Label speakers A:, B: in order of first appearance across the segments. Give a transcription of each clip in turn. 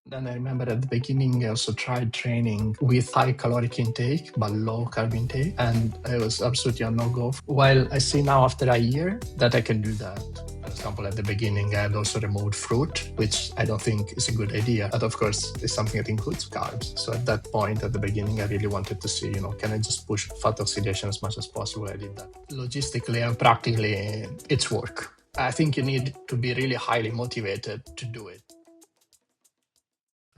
A: Then I remember at the beginning, I also tried training with high caloric intake, but low carb intake. And it was absolutely a no-go. While I see now after a year that I can do that. For example, at the beginning, I had also removed fruit, which I don't think is a good idea. But of course, it's something that includes carbs. So at that point, at the beginning, I really wanted to see, can I just push fat oxidation as much as possible? I did that. Logistically and practically, it's work. I think you need to be really highly motivated to do it.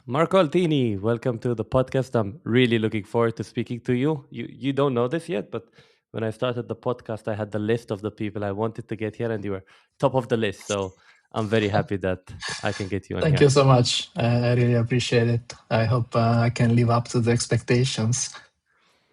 B: Marco Altini, welcome to the podcast. I'm really looking forward to speaking to you. You don't know this yet, but when I started the podcast, I had the list of the people I wanted to get here, and you were top of the list. So I'm very happy that I can get you on
A: Thank
B: here.
A: you so much. I really appreciate it. I hope I can live up to the expectations.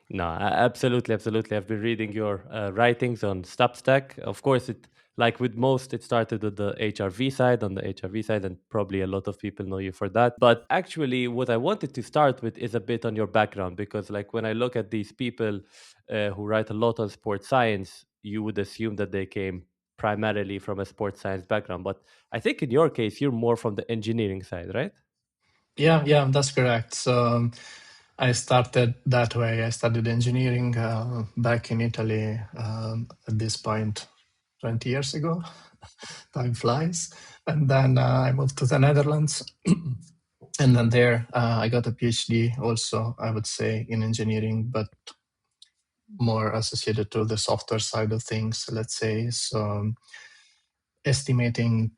B: No, absolutely, absolutely. I've been reading your writings on Substack. Of course, like with most, it started with the HRV side, on the HRV side, and probably a lot of people know you for that. But actually, what I wanted to start with is a bit on your background, because like when I look at these people who write a lot on sports science, you would assume that they came primarily from a sports science background. But I think in your case, you're more from the engineering side, right?
A: Yeah, that's correct. So I started that way. I studied engineering back in Italy at this point 20 years ago. Time flies. And then I moved to the Netherlands. And then there I got a PhD also, I would say, in engineering, but more associated to the software side of things, let's say. So estimating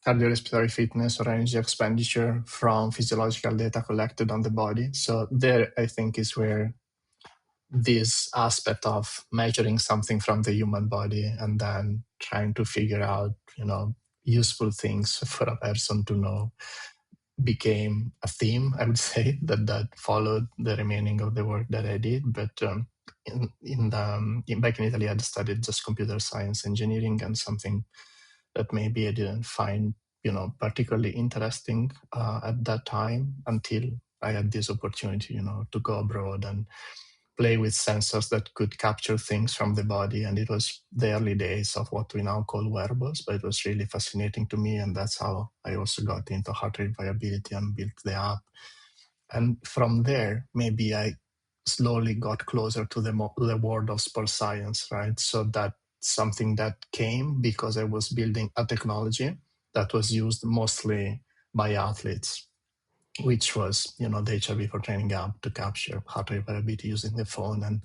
A: cardiorespiratory fitness or energy expenditure from physiological data collected on the body. So there, I think, is where this aspect of measuring something from the human body and then trying to figure out, useful things for a person to know became a theme, I would say, that followed the remaining of the work that I did. But back in Italy, I had studied just computer science engineering, and something that maybe I didn't find, particularly interesting at that time until I had this opportunity, to go abroad and play with sensors that could capture things from the body. And it was the early days of what we now call wearables, but it was really fascinating to me. And that's how I also got into heart rate variability and built the app. And from there, maybe I slowly got closer to the world of sports science, right? So that's something that came because I was building a technology that was used mostly by athletes, which was, the HRV for training app to capture heart rate variability using the phone and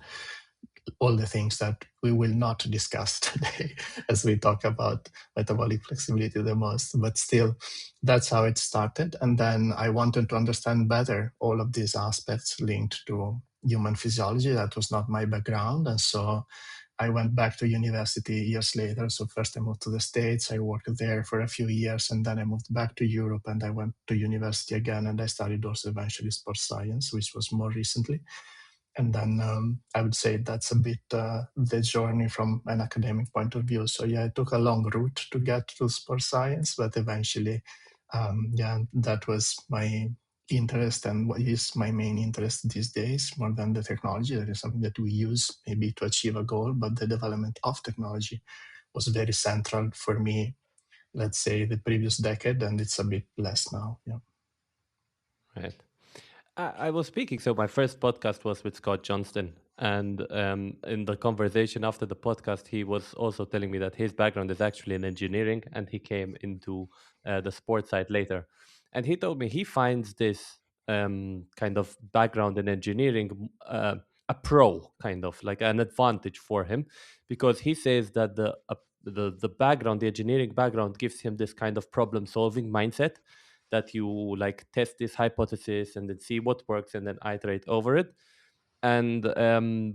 A: all the things that we will not discuss today as we talk about metabolic flexibility the most. But still, that's how it started. And then I wanted to understand better all of these aspects linked to human physiology. That was not my background. And so I went back to university years later. So first I moved to the States. I worked there for a few years, and then I moved back to Europe and I went to university again. And I studied also eventually sports science, which was more recently. And then I would say that's a bit the journey from an academic point of view. So yeah, it took a long route to get to sports science, but eventually, that was my interest and what is my main interest these days, more than the technology. That is something that we use maybe to achieve a goal, but the development of technology was very central for me, let's say the previous decade, and it's a bit less now. Yeah.
B: Right. I was speaking. So my first podcast was with Scott Johnston, and in the conversation after the podcast, he was also telling me that his background is actually in engineering, and he came into the sports side later. And he told me he finds this kind of background in engineering a pro, kind of like an advantage for him, because he says that the background, the engineering background, gives him this kind of problem solving mindset that you like test this hypothesis and then see what works and then iterate over it, and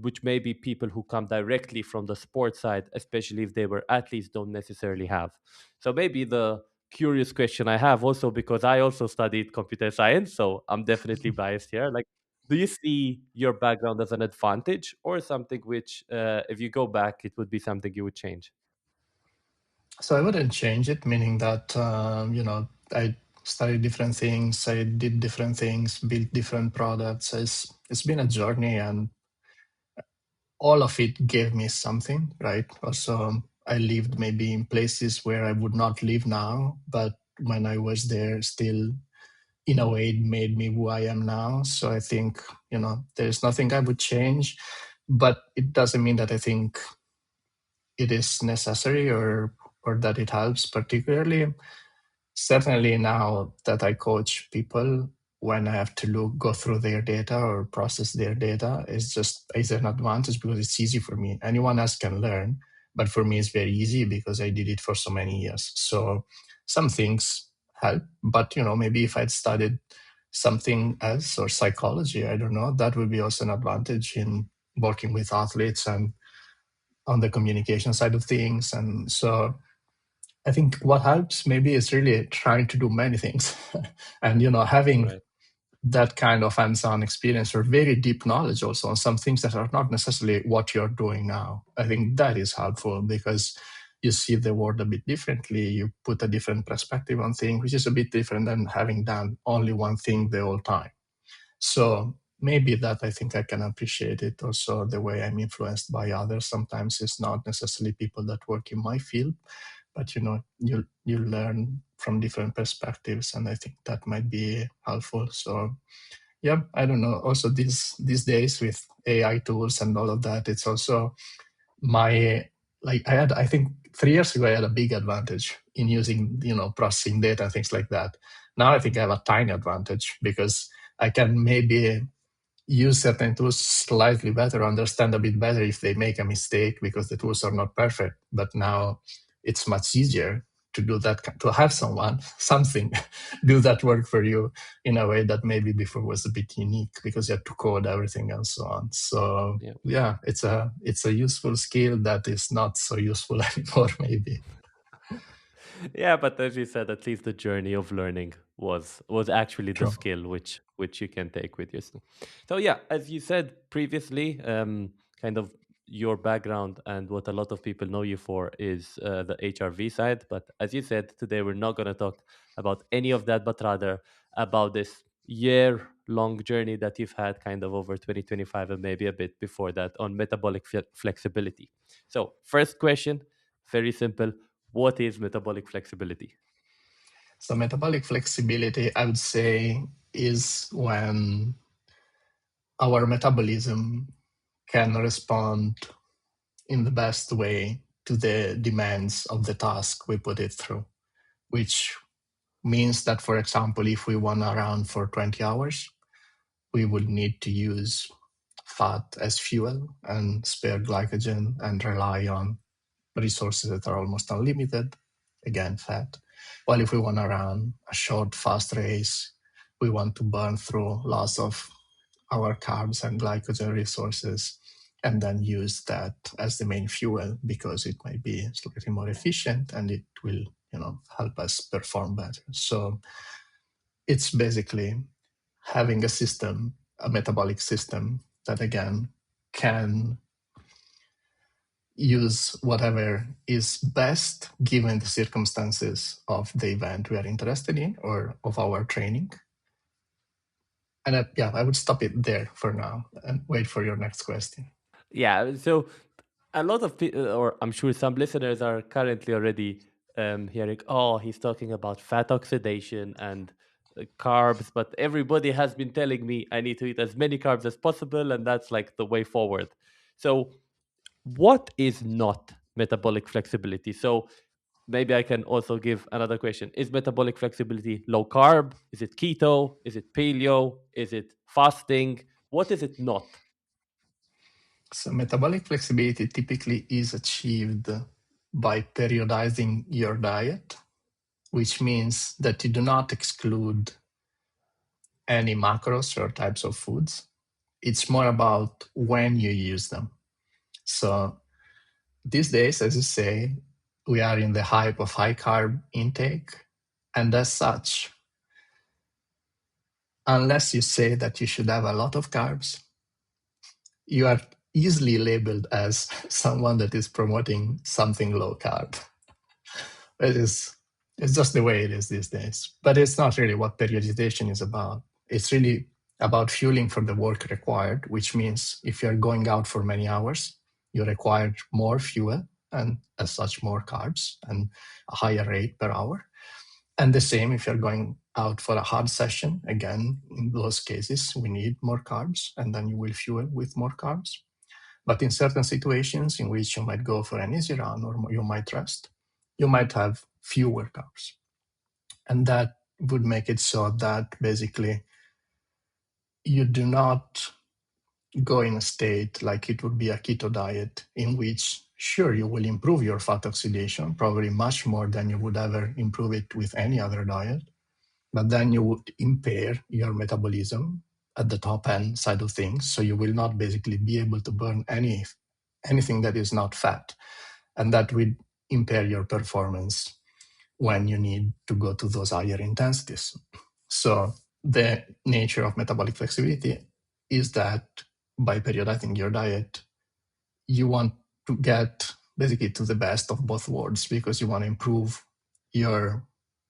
B: which maybe people who come directly from the sports side, especially if they were athletes, don't necessarily have. So maybe the curious question I have, also because I also studied computer science, so I'm definitely biased here, like, do you see your background as an advantage or something which if you go back it would be something you would change?
A: So I wouldn't change it, meaning that, I studied different things, I did different things, built different products. It's been a journey, and all of it gave me something, right? Also, I lived maybe in places where I would not live now, but when I was there, still in a way, it made me who I am now. So I think, there's nothing I would change, but it doesn't mean that I think it is necessary or that it helps particularly. Certainly now that I coach people, when I have to go through their data or process their data, it's an advantage because it's easy for me. Anyone else can learn, but for me it's very easy because I did it for so many years. So some things help, but maybe if I'd studied something else or psychology, I don't know, that would be also an advantage in working with athletes and on the communication side of things. And so I think what helps maybe is really trying to do many things and, having
B: Right.
A: that kind of hands-on experience or very deep knowledge also on some things that are not necessarily what you're doing now. I think that is helpful because you see the world a bit differently. You put a different perspective on things, which is a bit different than having done only one thing the whole time. So maybe that I think I can appreciate it. Also, the way I'm influenced by others sometimes is not necessarily people that work in my field, but you learn from different perspectives, and I think that might be helpful. So yeah, I don't know. Also, these days with AI tools and all of that, it's also my I think 3 years ago I had a big advantage in using processing data and things like that. Now I think I have a tiny advantage because I can maybe use certain tools slightly better, understand a bit better if they make a mistake because the tools are not perfect. But now it's much easier to do that, to have something do that work for you in a way that maybe before was a bit unique because you had to code everything and so on. So
B: Yeah.
A: yeah, it's a useful skill that is not so useful anymore, maybe.
B: Yeah, but as you said, at least the journey of learning was actually the
A: True.
B: skill which you can take with you. So yeah, as you said previously, kind of your background and what a lot of people know you for is the HRV side. But as you said, today we're not going to talk about any of that, but rather about this year-long journey that you've had, kind of over 2025 and maybe a bit before that, on metabolic flexibility. So first question, very simple: what is metabolic flexibility?
A: So metabolic flexibility, I would say, is when our metabolism can respond in the best way to the demands of the task we put it through, which means that, for example, if we want to run for 20 hours, we would need to use fat as fuel and spare glycogen and rely on resources that are almost unlimited, again, fat. While if we want to run a short, fast race, we want to burn through lots of our carbs and glycogen resources and then use that as the main fuel because it might be slightly more efficient and it will help us perform better. So it's basically having a metabolic system that again can use whatever is best given the circumstances of the event we are interested in or of our training. And I would stop it there for now and wait for your next question.
B: Yeah, so a lot of people, or I'm sure some listeners are currently already hearing, oh, he's talking about fat oxidation and carbs, but everybody has been telling me I need to eat as many carbs as possible, and that's like the way forward. So, what is not metabolic flexibility? So, maybe I can also give another question. Is metabolic flexibility low carb? Is it keto? Is it paleo? Is it fasting? What is it not?
A: So metabolic flexibility typically is achieved by periodizing your diet, which means that you do not exclude any macros or types of foods. It's more about when you use them. So these days, as you say, we are in the hype of high carb intake. And as such, unless you say that you should have a lot of carbs, you are easily labeled as someone that is promoting something low carb. It's just the way it is these days. But it's not really what periodization is about. It's really about fueling for the work required, which means if you're going out for many hours, you require more fuel and as such more carbs and a higher rate per hour. And the same if you're going out for a hard session, again, in those cases, we need more carbs, and then you will fuel with more carbs. But in certain situations in which you might go for an easy run or you might rest, you might have fewer carbs. And that would make it so that basically you do not go in a state like it would be a keto diet, in which, sure, you will improve your fat oxidation, probably much more than you would ever improve it with any other diet. But then you would impair your metabolism at the top end side of things. So you will not basically be able to burn anything that is not fat. And that will impair your performance when you need to go to those higher intensities. So the nature of metabolic flexibility is that by periodizing your diet, you want to get basically to the best of both worlds, because you want to improve your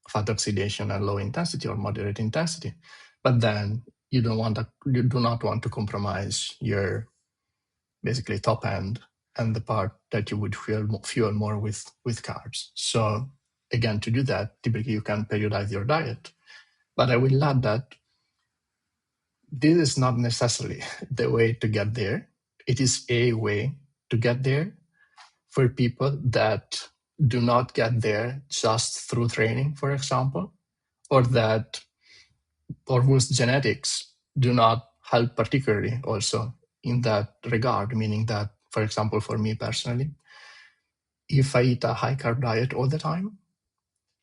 A: fat oxidation at low intensity or moderate intensity. But then you do not want to compromise your basically top end and the part that you would fuel more with carbs. So again, to do that, typically you can periodize your diet. But I will add that this is not necessarily the way to get there. It is a way to get there for people that do not get there just through training, for example, or whose genetics do not help particularly also in that regard, meaning that, for example, for me personally, if I eat a high carb diet all the time,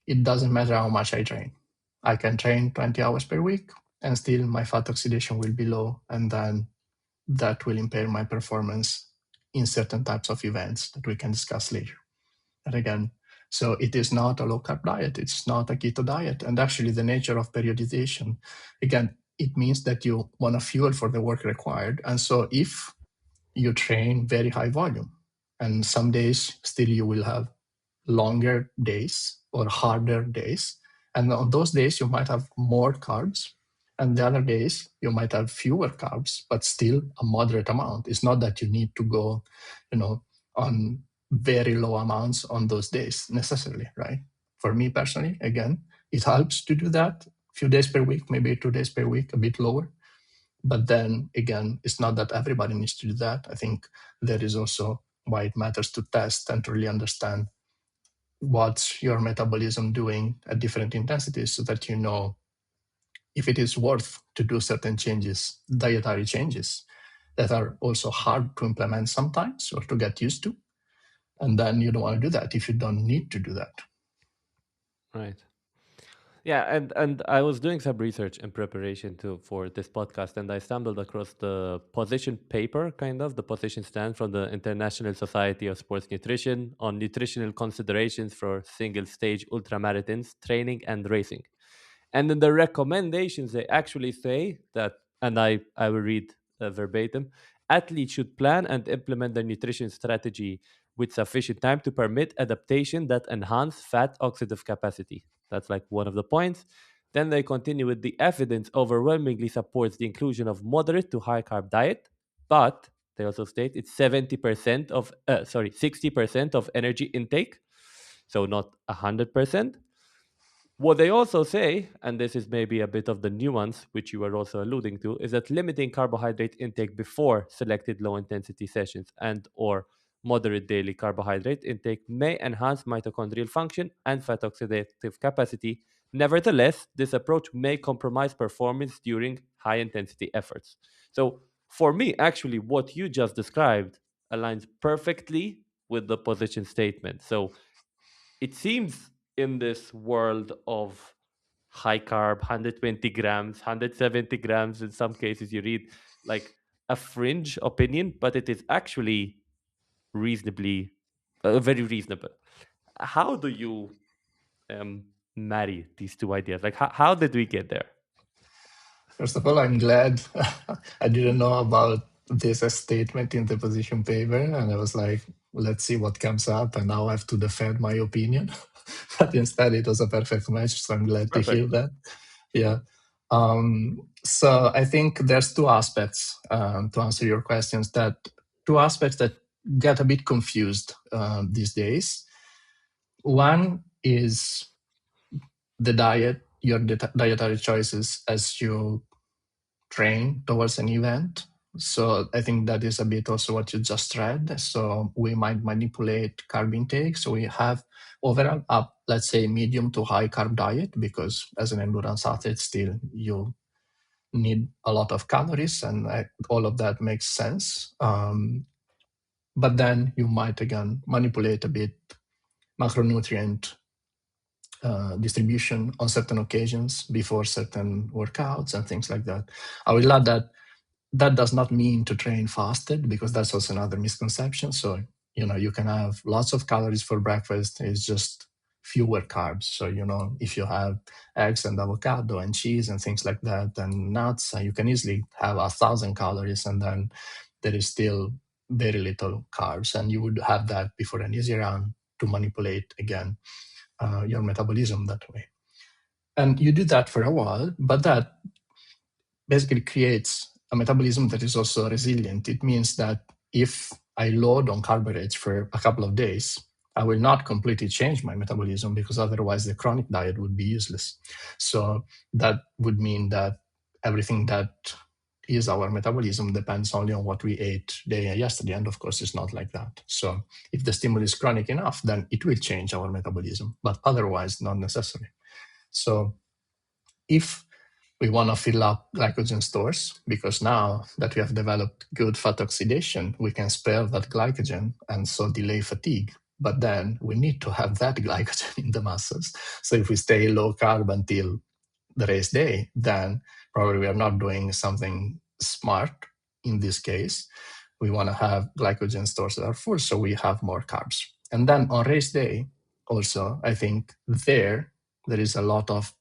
A: it doesn't matter how much I train. I can train 20 hours per week and still my fat oxidation will be low, and then that will impair my performance in certain types of events that we can discuss later. And again, so it is not a low carb diet, it's not a keto diet. And actually, the nature of periodization, again, it means that you want to fuel for the work required. And so if you train very high volume, and some days still you will have longer days or harder days, and on those days you might have more carbs, and the other days you might have fewer carbs, but still a moderate amount. It's not that you need to go, on very low amounts on those days necessarily, right? For me personally, again, it helps to do that a few days per week, maybe 2 days per week, a bit lower. But then again, it's not that everybody needs to do that. I think there is also why it matters to test and to really understand what's your metabolism doing at different intensities, so that you know if it is worth to do certain changes, dietary changes that are also hard to implement sometimes or to get used to. And then you don't want to do that if you don't need to do that.
B: Right. Yeah, and I was doing some research in preparation for this podcast, and I stumbled across the position paper, kind of the position stand from the International Society of Sports Nutrition on nutritional considerations for single stage ultramarathons, training and racing. And in the recommendations, they actually say that, and I will read verbatim: athletes should plan and implement their nutrition strategy with sufficient time to permit adaptation that enhance fat oxidative capacity. That's like one of the points. Then they continue with the evidence overwhelmingly supports the inclusion of moderate to high carb diet, but they also state it's 70% of 60% of energy intake, so not 100%. What they also say, and this is maybe a bit of the nuance which you were also alluding to, is that limiting carbohydrate intake before selected low intensity sessions and or moderate daily carbohydrate intake may enhance mitochondrial function and fat oxidative capacity. Nevertheless, this approach may compromise performance during high intensity efforts. So, for me, actually, what you just described aligns perfectly with the position statement. So, it seems in this world of high carb, 120 grams, 170 grams, in some cases, you read like a fringe opinion, but it is actually reasonably, very reasonable. How do you marry these two ideas? Like, how did we get there?
A: First of all, I'm glad I didn't know about this statement in the position paper, and I was like, let's see what comes up, and now I have to defend my opinion. But instead, it was a perfect match, so I'm glad to hear
B: Perfect.
A: that. Yeah. So I think there's two aspects to answer your questions. Two aspects that get a bit confused these days. One is the diet your dietary choices as you train towards an event. So I think that is a bit also what you just read. So we might manipulate carb intake. So we have overall up, let's say, medium to high carb diet, because as an endurance athlete, still you need a lot of calories, and all of that makes sense. But then you might again manipulate a bit macronutrient distribution on certain occasions before certain workouts and things like that. I will add that that does not mean to train fasted, because that's also another misconception. So, you can have lots of calories for breakfast. It's just fewer carbs. So, if you have eggs and avocado and cheese and things like that and nuts, you can easily have 1,000 calories, and then there is still very little carbs. And you would have that before an easy run to manipulate again your metabolism that way. And you do that for a while, but that basically creates a metabolism that is also resilient. It means that if I load on carbohydrates for a couple of days, I will not completely change my metabolism, because otherwise the chronic diet would be useless. So that would mean that everything that is our metabolism depends only on what we ate day and yesterday. And of course, it's not like that. So if the stimulus is chronic enough, then it will change our metabolism, but otherwise not necessary. So if we want to fill up glycogen stores, because now that we have developed good fat oxidation, we can spare that glycogen and so delay fatigue. But then we need to have that glycogen in the muscles. So if we stay low carb until the race day, then probably we are not doing something smart in this case. We want to have glycogen stores that are full, so we have more carbs. And then on race day, also, I think there is a lot of,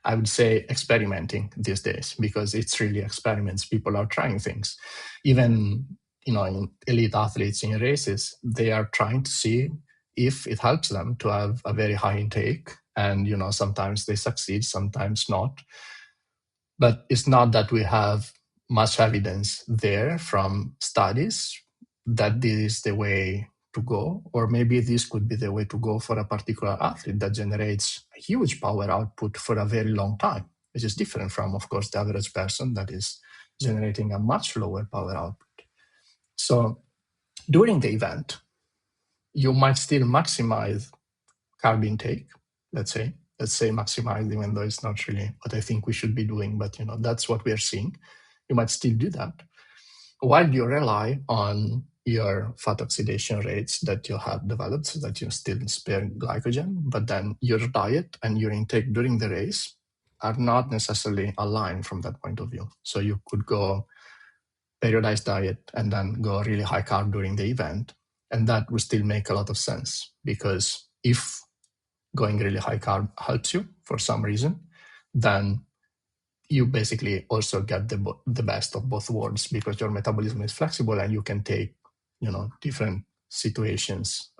A: I would say, experimenting these days, because it's really experiments. People are trying things. Even, in elite athletes in races, they are trying to see if it helps them to have a very high intake. And, sometimes they succeed, sometimes not. But it's not that we have much evidence there from studies that this is the way to go, or maybe this could be the way to go for a particular athlete that generates a huge power output for a very long time, which is different from, of course, the average person that is generating a much lower power output. So during the event, you might still maximize carb intake, let's say maximize, even though it's not really what I think we should be doing, but that's what we are seeing. You might still do that while you rely on your fat oxidation rates that you have developed, so that you still spare glycogen, but then your diet and your intake during the race are not necessarily aligned from that point of view. So you could go periodized diet and then go really high carb during the event, and that would still make a lot of sense, because if going really high carb helps you for some reason, then you basically also get the best of both worlds, because your metabolism is flexible and you can take, different situations,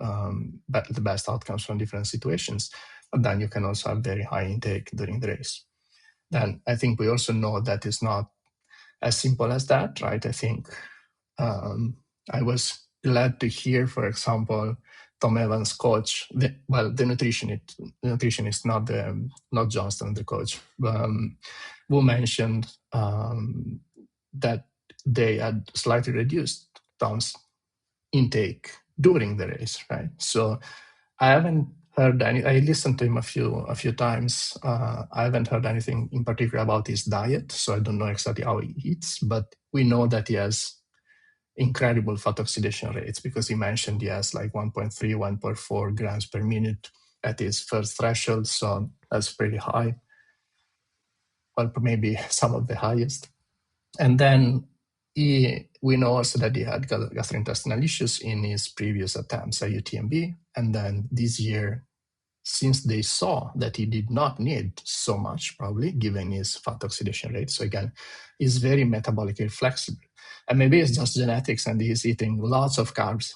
A: but the best outcomes from different situations. And then you can also have very high intake during the race. Then I think we also know that it's not as simple as that, right? I think I was glad to hear, for example, Tom Evans' coach, the nutritionist, not Johnston, the coach, who mentioned that they had slightly reduced Tom's intake during the race, right? So I haven't heard any. I listened to him a few times. I haven't heard anything in particular about his diet, so I don't know exactly how he eats. But we know that he has incredible fat oxidation rates, because he mentioned he has like 1.3, 1.4 grams per minute at his first threshold. So that's pretty high. Well, maybe some of the highest. And then we know also that he had gastrointestinal issues in his previous attempts at UTMB. And then this year, since they saw that he did not need so much, probably given his fat oxidation rate. So again, he's very metabolically flexible. And maybe it's just genetics and he's eating lots of carbs,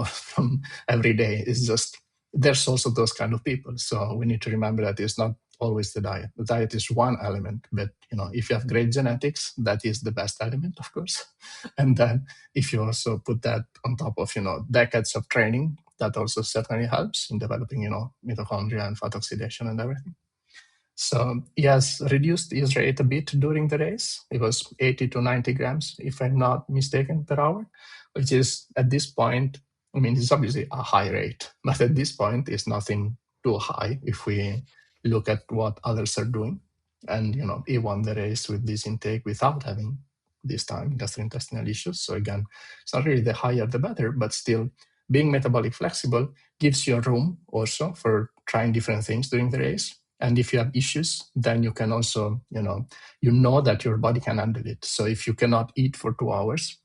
A: from every day. It's just, there's also those kind of people. So we need to remember that it's not always the diet. The diet is one element, but if you have great genetics, that is the best element, of course. And then if you also put that on top of, decades of training, that also certainly helps in developing, mitochondria and fat oxidation and everything. So yes, reduced his rate a bit during the race. It was 80 to 90 grams, if I'm not mistaken, per hour, which is at this point, I mean, it's obviously a high rate, but at this point, it's nothing too high if we look at what others are doing. And, he won the race with this intake without having this time gastrointestinal issues. So again, it's not really the higher the better, but still being metabolic flexible gives you room also for trying different things during the race. And if you have issues, then you can also, you know that your body can handle it. So if you cannot eat for 2 hours,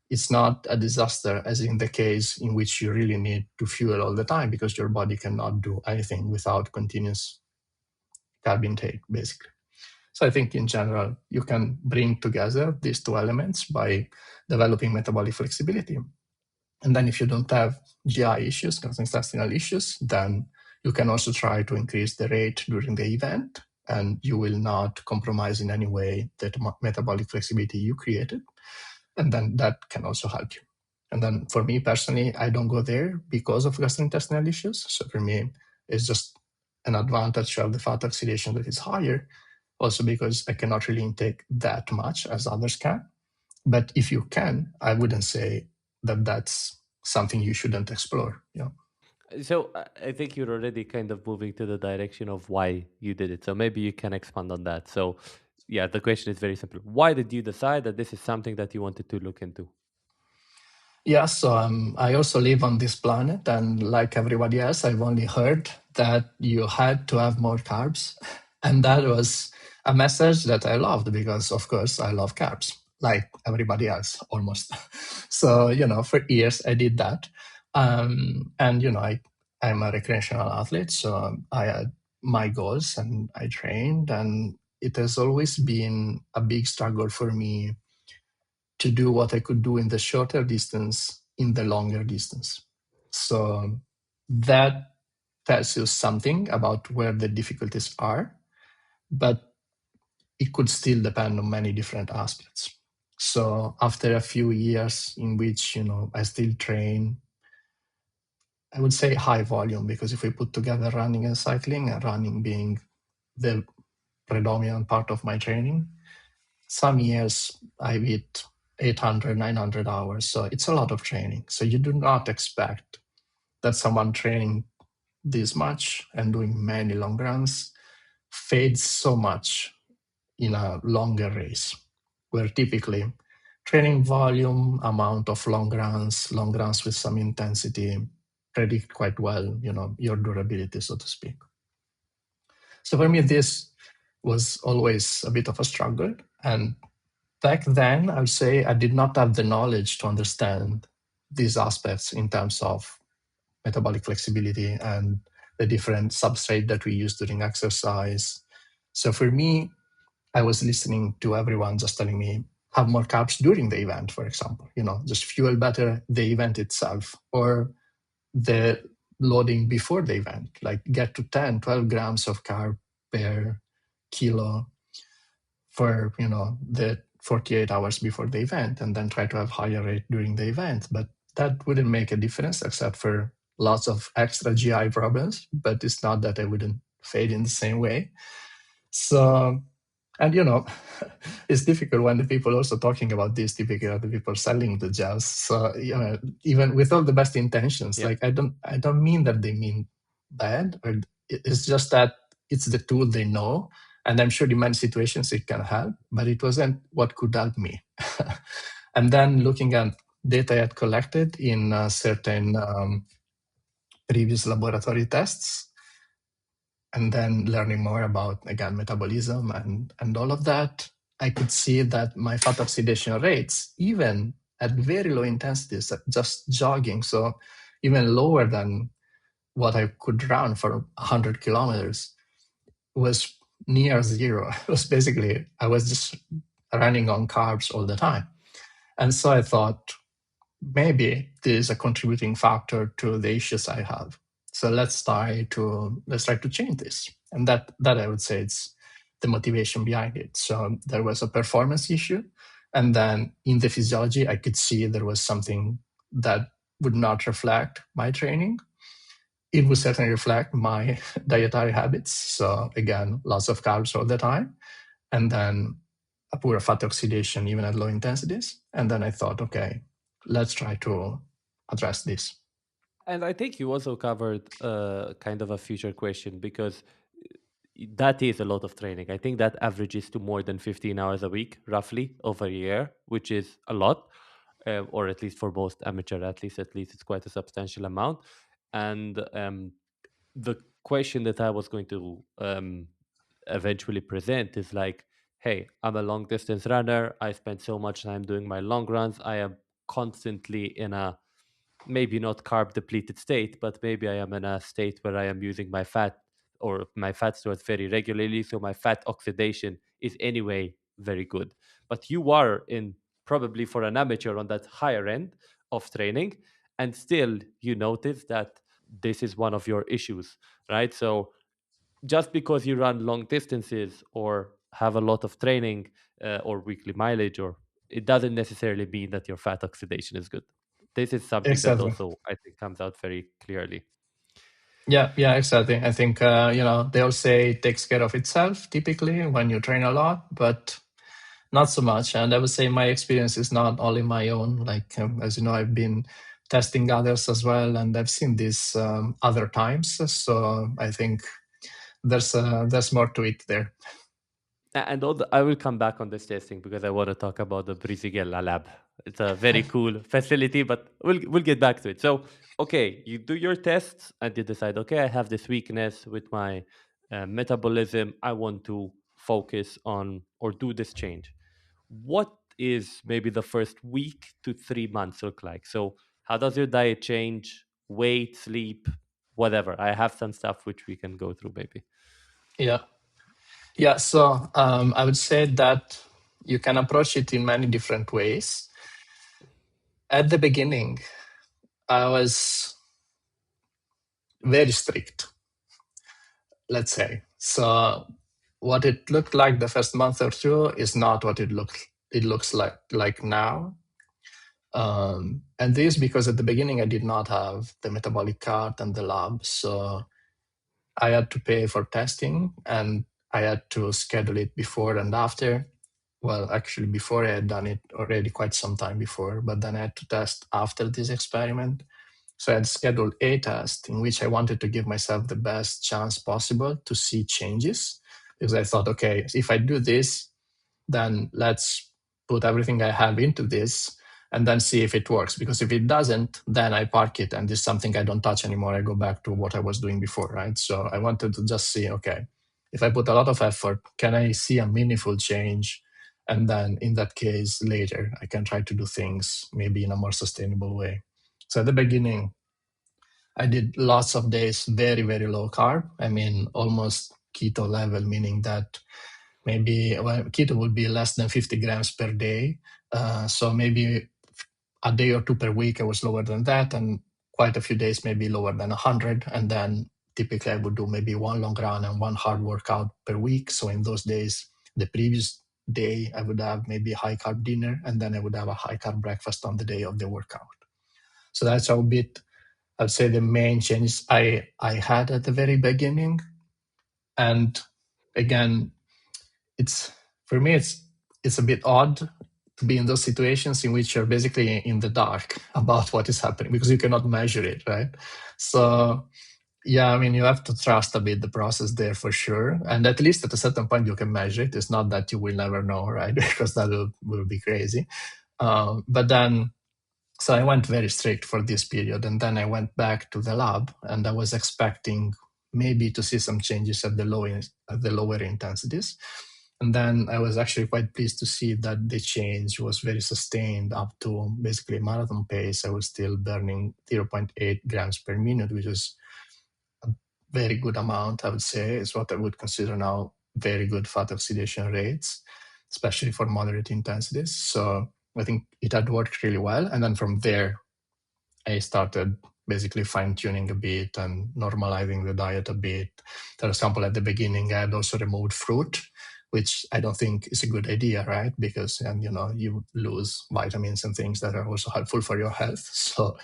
A: it's not a disaster as in the case in which you really need to fuel all the time because your body cannot do anything without continuous carb intake, basically. So I think in general, you can bring together these two elements by developing metabolic flexibility. And then if you don't have GI issues, gastrointestinal issues, then you can also try to increase the rate during the event, and you will not compromise in any way that metabolic flexibility you created. And then that can also help you. And then for me personally, I don't go there because of gastrointestinal issues. So for me, it's just an advantage to have the fat oxidation that is higher, also because I cannot really intake that much as others can. But if you can, I wouldn't say that that's something you shouldn't explore. Yeah.
B: So I think you're already kind of moving to the direction of why you did it. So maybe you can expand on that. So yeah, the question is very simple. Why did you decide that this is something that you wanted to look into?
A: Yeah, so I also live on this planet, and like everybody else, I've only heard that you had to have more carbs. And that was a message that I loved because, of course, I love carbs, like everybody else almost. So, for years I did that. And, I'm a recreational athlete, so I had my goals and I trained, and it has always been a big struggle for me to do what I could do in the shorter distance in the longer distance. So that tells you something about where the difficulties are, but it could still depend on many different aspects. So after a few years in which, I still train, I would say high volume, because if we put together running and cycling, and running being the predominant part of my training, some years I hit 800, 900 hours. So it's a lot of training. So you do not expect that someone training this much and doing many long runs fades so much in a longer race, where typically training volume, amount of long runs with some intensity predict quite well, your durability, so to speak. So for me, this was always a bit of a struggle. And back then, I would say I did not have the knowledge to understand these aspects in terms of metabolic flexibility and the different substrate that we use during exercise. So for me, I was listening to everyone just telling me, have more carbs during the event, for example, just fuel better the event itself, or the loading before the event, like get to 10, 12 grams of carb per kilo for the 48 hours before the event, and then try to have higher rate during the event. But that wouldn't make a difference except for lots of extra GI problems. But it's not that I wouldn't fade in the same way. So, and it's difficult when the people also talking about this, typically are the people selling the gels. So even with all the best intentions,
B: Yeah.
A: like I don't mean that they mean bad, or it's just that it's the tool they know. And I'm sure in many situations it can help, but it wasn't what could help me. And then looking at data I had collected in certain previous laboratory tests, and then learning more about, again, metabolism and all of that, I could see that my fat oxidation rates, even at very low intensities, just jogging, so even lower than what I could run for 100 kilometers, was near zero. It was basically, I was just running on carbs all the time. And so I thought, maybe this is a contributing factor to the issues I have. So let's try to change this. And that I would say it's the motivation behind it. So there was a performance issue. And then in the physiology, I could see there was something that would not reflect my training. it would certainly reflect my dietary habits. So again, lots of carbs all the time, and then a poor fat oxidation even at low intensities. And then I thought, okay, let's try to address this.
B: And I think you also covered kind of a future question, because that is a lot of training. I think that averages to more than 15 hours a week, roughly over a year, which is a lot, or at least for most amateur athletes, at least it's quite a substantial amount. And the question that I was going to eventually present is like, hey, I'm a long distance runner. I spend so much time doing my long runs. I am constantly in a maybe not carb depleted state, but maybe I am in a state where I am using my fat or my fat stores very regularly. So my fat oxidation is anyway very good. But you are in probably for an amateur on that higher end of training. And still you notice that this is one of your issues, right? So just because you run long distances or have a lot of training or weekly mileage, or it doesn't necessarily mean that your fat oxidation is good. This is something that
A: Exactly.
B: also I think comes out very clearly.
A: Yeah, exactly. I think, they'll say it takes care of itself typically when you train a lot, but not so much. And I would say my experience is not only my own. Like, as you know, I've been testing others as well, and I've seen this other times. So I think there's more to it there.
B: And I will come back on this testing because I want to talk about the Brisigella lab. It's a very cool facility, but we'll get back to it. So, okay, you do your tests and you decide, okay, I have this weakness with my metabolism. I want to focus on or do this change. What is maybe the first week to 3 months look like? So, how does your diet change? Weight, sleep, whatever. I have some stuff which we can go through maybe.
A: Yeah. Yeah. So I would say that you can approach it in many different ways. At the beginning, I was very strict, let's say. So what it looked like the first month or two is not what it looks like now. And this because at the beginning I did not have the metabolic card and the lab, so I had to pay for testing and I had to schedule it before and after. Well, actually, before I had done it already quite some time before, but then I had to test after this experiment. So I had scheduled a test in which I wanted to give myself the best chance possible to see changes. Because I thought, okay, if I do this, then let's put everything I have into this and then see if it works. Because if it doesn't, then I park it and this is something I don't touch anymore. I go back to what I was doing before, right? So I wanted to just see, okay, if I put a lot of effort, can I see a meaningful change? And then in that case, later, I can try to do things maybe in a more sustainable way. So at the beginning, I did lots of days very, very low carb. I mean, almost keto level, meaning that maybe keto would be less than 50 grams per day. So maybe a day or two per week, I was lower than that, and quite a few days maybe lower than 100. And then typically I would do maybe one long run and one hard workout per week. So in those days, the previous day, I would have maybe a high carb dinner, and then I would have a high carb breakfast on the day of the workout. So that's a bit, I'd say, the main changes I had at the very beginning. And again, it's for me it's a bit odd to be in those situations in which you're basically in the dark about what is happening because you cannot measure it, right? So yeah, I mean, you have to trust a bit the process there for sure, and at least at a certain point you can measure it. It's not that you will never know, right? Because that will be crazy. But then so I went very strict for this period, and then I went back to the lab, and I was expecting maybe to see some changes at the lower intensities. And then I was actually quite pleased to see that the change was very sustained up to basically marathon pace. I was still burning 0.8 grams per minute, which is a very good amount, I would say. Is what I would consider now very good fat oxidation rates, especially for moderate intensities. So I think it had worked really well. And then from there, I started basically fine tuning a bit and normalizing the diet a bit. For example, at the beginning, I had also removed fruit, which I don't think is a good idea, right? Because you lose vitamins and things that are also helpful for your health. So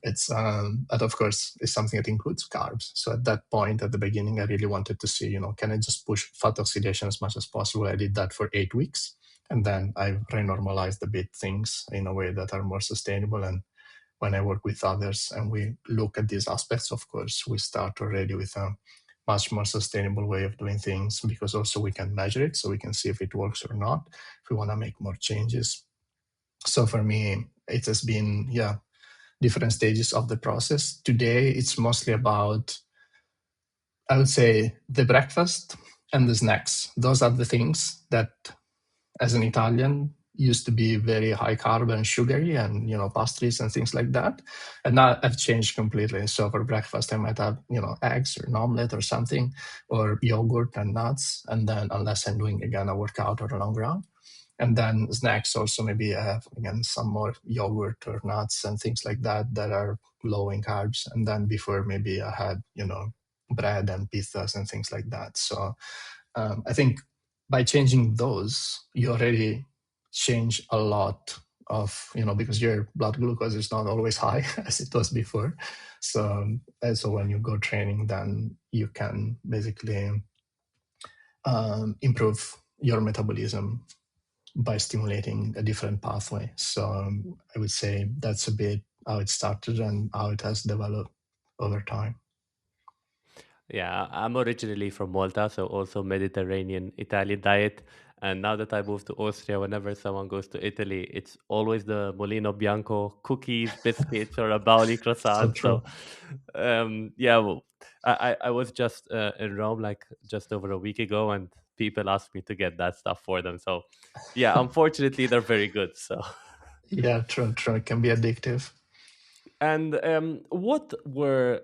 A: It's and of course it's something that includes carbs. So at that point, at the beginning, I really wanted to see, can I just push fat oxidation as much as possible? I did that for 8 weeks, and then I renormalized a bit things in a way that are more sustainable. And when I work with others and we look at these aspects, of course, we start already with a much more sustainable way of doing things, because also we can measure it, so we can see if it works or not, if we want to make more changes. So for me, it has been, different stages of the process. Today, it's mostly about, I would say, the breakfast and the snacks. Those are the things that, as an Italian, used to be very high carb and sugary, and pastries and things like that. And now I've changed completely. So for breakfast, I might have eggs or an omelet or something, or yogurt and nuts. And then, unless I'm doing again a workout or a long run, and then snacks also, maybe I have again some more yogurt or nuts and things like that that are low in carbs. And then before, maybe I had bread and pizzas and things like that. So I think by changing those, you already change a lot of, because your blood glucose is not always high as it was before. So when you go training, then you can basically improve your metabolism by stimulating a different pathway. So I would say that's a bit how it started and how it has developed over time.
B: Yeah, I'm originally from Malta, so also Mediterranean Italian diet. And now that I moved to Austria, whenever someone goes to Italy, it's always the Molino Bianco cookies, biscuits, or a Bauli
A: So
B: croissant.
A: true.
B: So, yeah, well, I was just in Rome like just over a week ago, and people asked me to get that stuff for them. So, yeah, unfortunately, they're very good. So.
A: Yeah, true, true. It can be addictive.
B: And what were,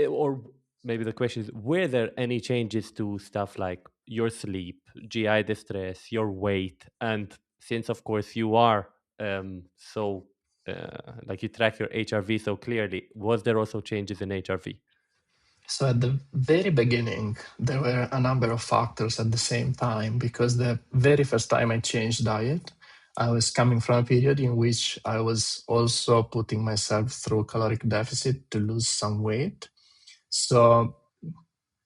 B: or maybe the question is, were there any changes to stuff like your sleep, GI distress, your weight? And since, of course, you are so, like you track your HRV so clearly, was there also changes in HRV?
A: So at the very beginning, there were a number of factors at the same time, because the very first time I changed diet, I was coming from a period in which I was also putting myself through caloric deficit to lose some weight. So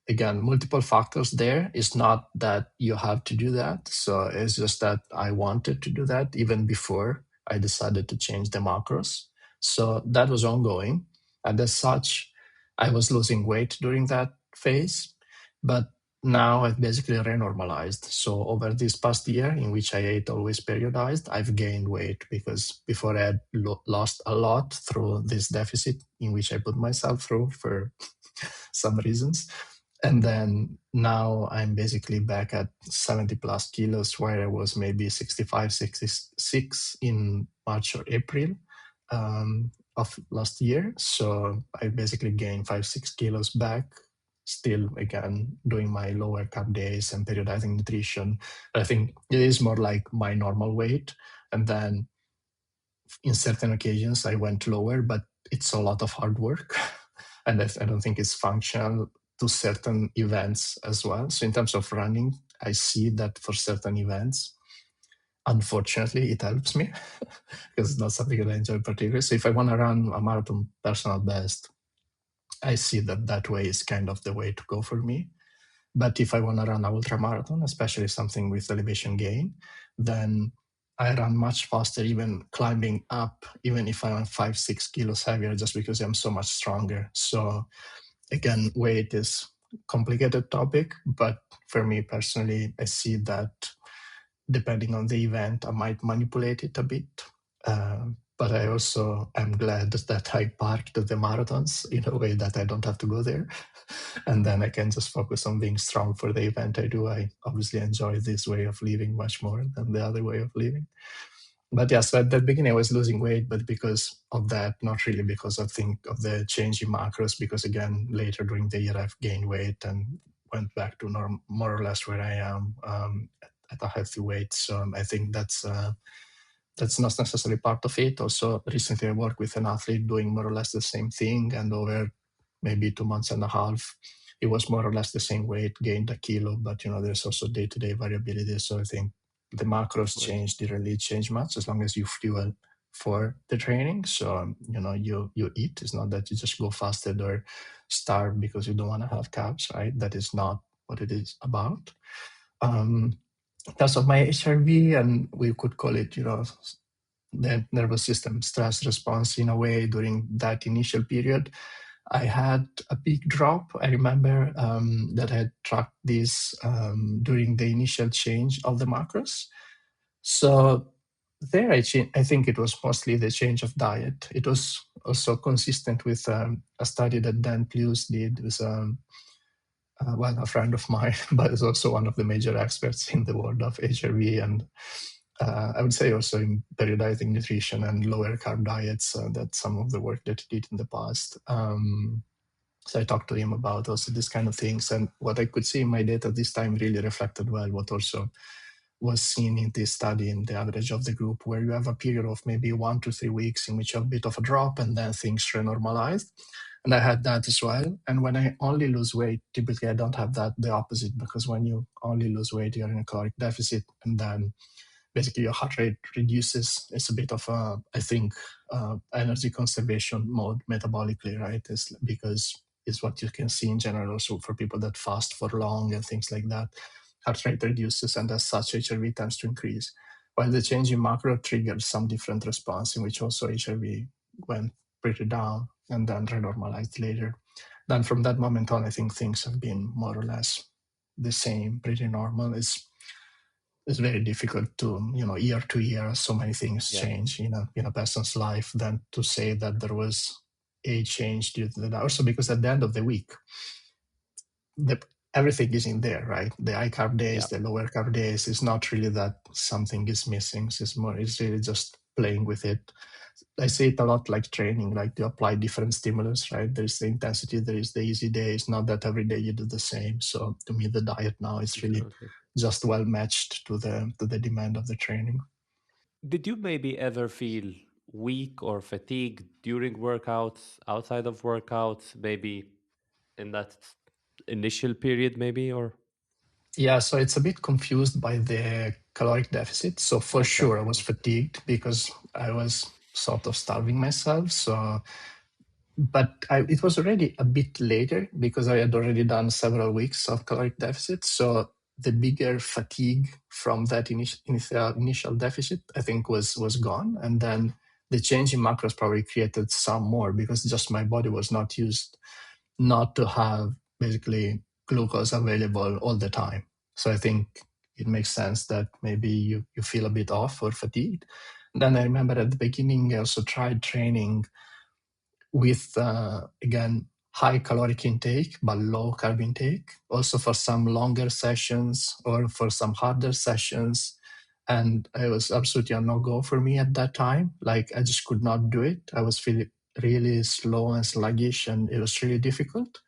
A: again, multiple factors there. It's not that you have to do that. So it's just that I wanted to do that even before I decided to change the macros. So that was ongoing. And as such, I was losing weight during that phase. But now I've basically renormalized. So over this past year, in which I ate always periodized, I've gained weight, because before I had lost a lot through this deficit in which I put myself through for some reasons. And then now I'm basically back at 70 plus kilos, where I was maybe 65, 66 in March or April of last year. So I basically gained 5, 6 kilos back. Still, again, doing my lower carb days and periodizing nutrition. I think it is more like my normal weight. And then in certain occasions, I went lower, but it's a lot of hard work. And I don't think it's functional to certain events as well. So in terms of running, I see that for certain events, unfortunately, it helps me because it's not something that I enjoy particularly. So if I want to run a marathon personal best, I see that that way is kind of the way to go for me. But if I want to run an ultra marathon, especially something with elevation gain, then I run much faster, even climbing up, even if I'm 5, 6 kilos heavier, just because I'm so much stronger. So again, weight is a complicated topic, but for me personally, I see that depending on the event, I might manipulate it a bit. But I also am glad that I parked the marathons in a way that I don't have to go there. And then I can just focus on being strong for the event I do. I obviously enjoy this way of living much more than the other way of living. But yeah, so at the beginning I was losing weight, but because of that, not really because I think of the change in macros, because again, later during the year I've gained weight and went back to more or less where I am at a healthy weight. So I think that's not necessarily part of it. Also, recently I worked with an athlete doing more or less the same thing, and over maybe 2 months and a half, it was more or less the same weight, gained a kilo, but there's also day-to-day variability. So I think the macros
B: Right.
A: change, didn't really change much as long as you fuel for the training. So you eat. It's not that you just go fasted or starve because you don't want to have carbs, right? That is not what it is about. Um, in terms of my HRV, and we could call it, the nervous system stress response in a way during that initial period. I had a big drop. I remember that I had tracked this during the initial change of the macros. So there, I think it was mostly the change of diet. It was also consistent with a study that Dan Plus did with a friend of mine, but is also one of the major experts in the world of HRV and I would say also in periodizing nutrition and lower carb diets. That's some of the work that he did in the past. So I talked to him about also this kind of things, and what I could see in my data this time really reflected well what also was seen in this study in the average of the group, where you have a period of maybe 1 to 3 weeks in which you have a bit of a drop and then things renormalized. And I had that as well. And when I only lose weight, typically I don't have that, the opposite, because when you only lose weight, you're in a caloric deficit, and then basically your heart rate reduces. It's a bit of a, I think, energy conservation mode metabolically, right? It's because it's what you can see in general also for people that fast for long and things like that. Heart rate reduces, and as such, HRV tends to increase. While the change in macro triggered some different response, in which also HRV went pretty down and then renormalized later. Then from that moment on, I think things have been more or less the same, pretty normal. It's very difficult to, year to year, so many things
B: Yeah,
A: change in a person's life than to say that there was a change due to that. Also, because at the end of the week, the, everything is in there, right? The high carb
B: yeah,
A: days, the lower carb days. It's not really that something is missing. It's really just playing with it. I see it a lot like training, like you apply different stimulus, right? There's the intensity, there is the easy days. Not that every day you do the same. So to me, the diet now is really
B: absolutely.
A: just well matched to the demand of the training.
B: Did you maybe ever feel weak or fatigued during workouts, outside of workouts, maybe in that initial period, maybe, or?
A: Yeah, so it's a bit confused by the caloric deficit. So for sure, I
B: Exactly.
A: was fatigued because I was sort of starving myself. So but it was already a bit later because I had already done several weeks of caloric deficit. So the bigger fatigue from that initial deficit, I think, was gone. And then the change in macros probably created some more because just my body was not used not to have basically glucose available all the time. So I think it makes sense that maybe you feel a bit off or fatigued. Then I remember at the beginning, I also tried training with again high caloric intake but low carb intake, also for some longer sessions or for some harder sessions. And it was absolutely a no-go for me at that time. Like I just could not do it. I was feeling really slow and sluggish, and it was really difficult.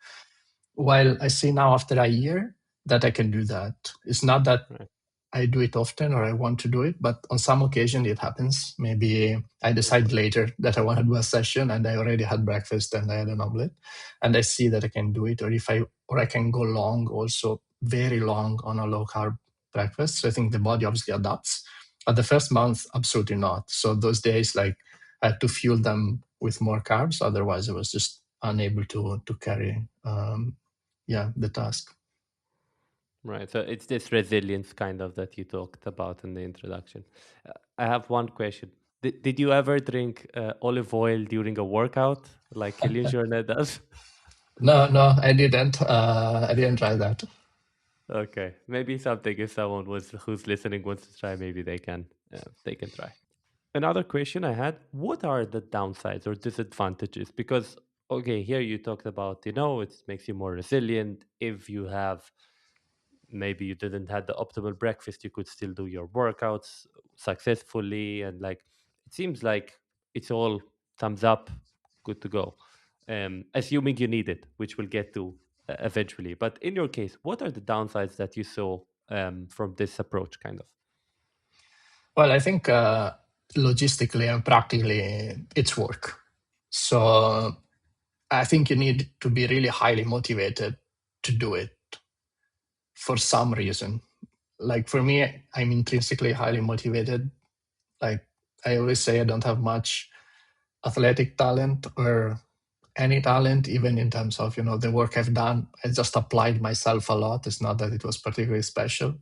A: While I see now after a year that I can do that. It's not that
B: Right.
A: I do it often or I want to do it, but on some occasion it happens. Maybe I decide
B: Okay.
A: later that I want to do a session and I already had breakfast and I had an omelette and I see that I can do it, or I can go long also, very long on a low carb breakfast. So I think the body obviously adapts. But the first month, absolutely not. So those days, like I had to fuel them with more carbs. Otherwise, I was just unable to carry the task.
B: Right. So it's this resilience kind of that you talked about in the introduction. I have one question. Did you ever drink olive oil during a workout like Killian Jornet does?
A: No, I didn't. I didn't try that.
B: Okay. Maybe something if someone was who's listening wants to try, maybe they can try. Another question I had, what are the downsides or disadvantages? Because okay, here you talked about, it makes you more resilient. If you have maybe you didn't have the optimal breakfast, you could still do your workouts successfully, and like it seems like it's all thumbs up, good to go, assuming you need it, which we'll get to eventually. But in your case, what are the downsides that you saw from this approach, kind of?
A: Well, I think logistically and practically, it's work. So I think you need to be really highly motivated to do it for some reason. Like for me, I'm intrinsically highly motivated. Like I always say I don't have much athletic talent or any talent, even in terms of the work I've done. I just applied myself a lot. It's not that it was particularly special,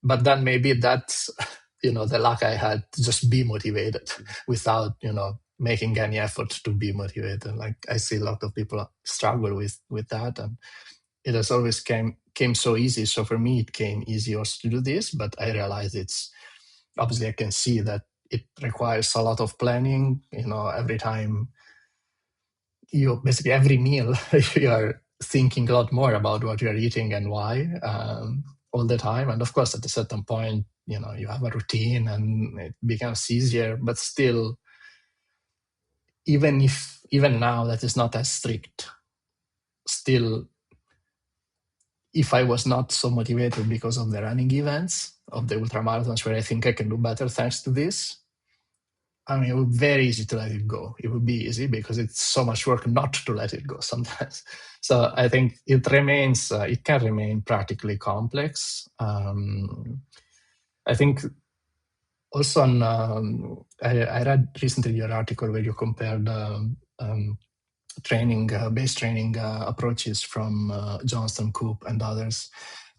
A: but then maybe that's the luck I had to just be motivated without making any effort to be motivated. Like I see a lot of people struggle with that, and it has always came so easy. So for me, it came easy also to do this, but I realized it's obviously I can see that it requires a lot of planning. Every time you basically every meal you are thinking a lot more about what you're eating and why all the time. And of course, at a certain point, you have a routine and it becomes easier. But still, even now that is not as strict, still, if I was not so motivated because of the running events of the ultramarathons, where I think I can do better thanks to this, I mean, it would be very easy to let it go. It would be easy because it's so much work not to let it go sometimes. So I think it can remain practically complex. I think also I read recently your article where you compared base training approaches from Johnston, Coop, and others.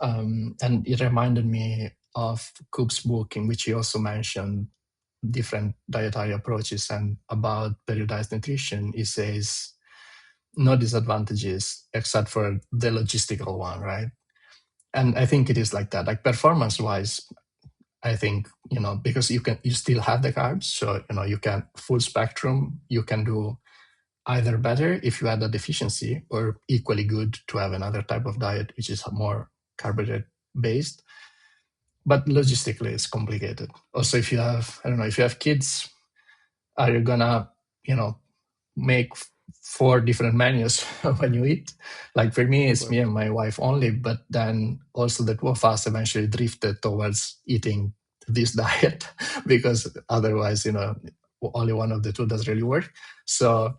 A: And it reminded me of Coop's book, in which he also mentioned different dietary approaches. And about periodized nutrition, he says no disadvantages except for the logistical one, right? And I think it is like that. Like performance wise, I think because you still have the carbs, so you can full spectrum. You can do either better if you had a deficiency, or equally good to have another type of diet which is more carbohydrate based. But logistically, it's complicated. Also, if you have, I don't know, if you have kids, are you gonna, make four different menus when you eat? Like for me,
B: Of
A: it's
B: course.
A: me and my wife only, but then also the two of us eventually drifted towards eating this diet because otherwise, only one of the two does really work. So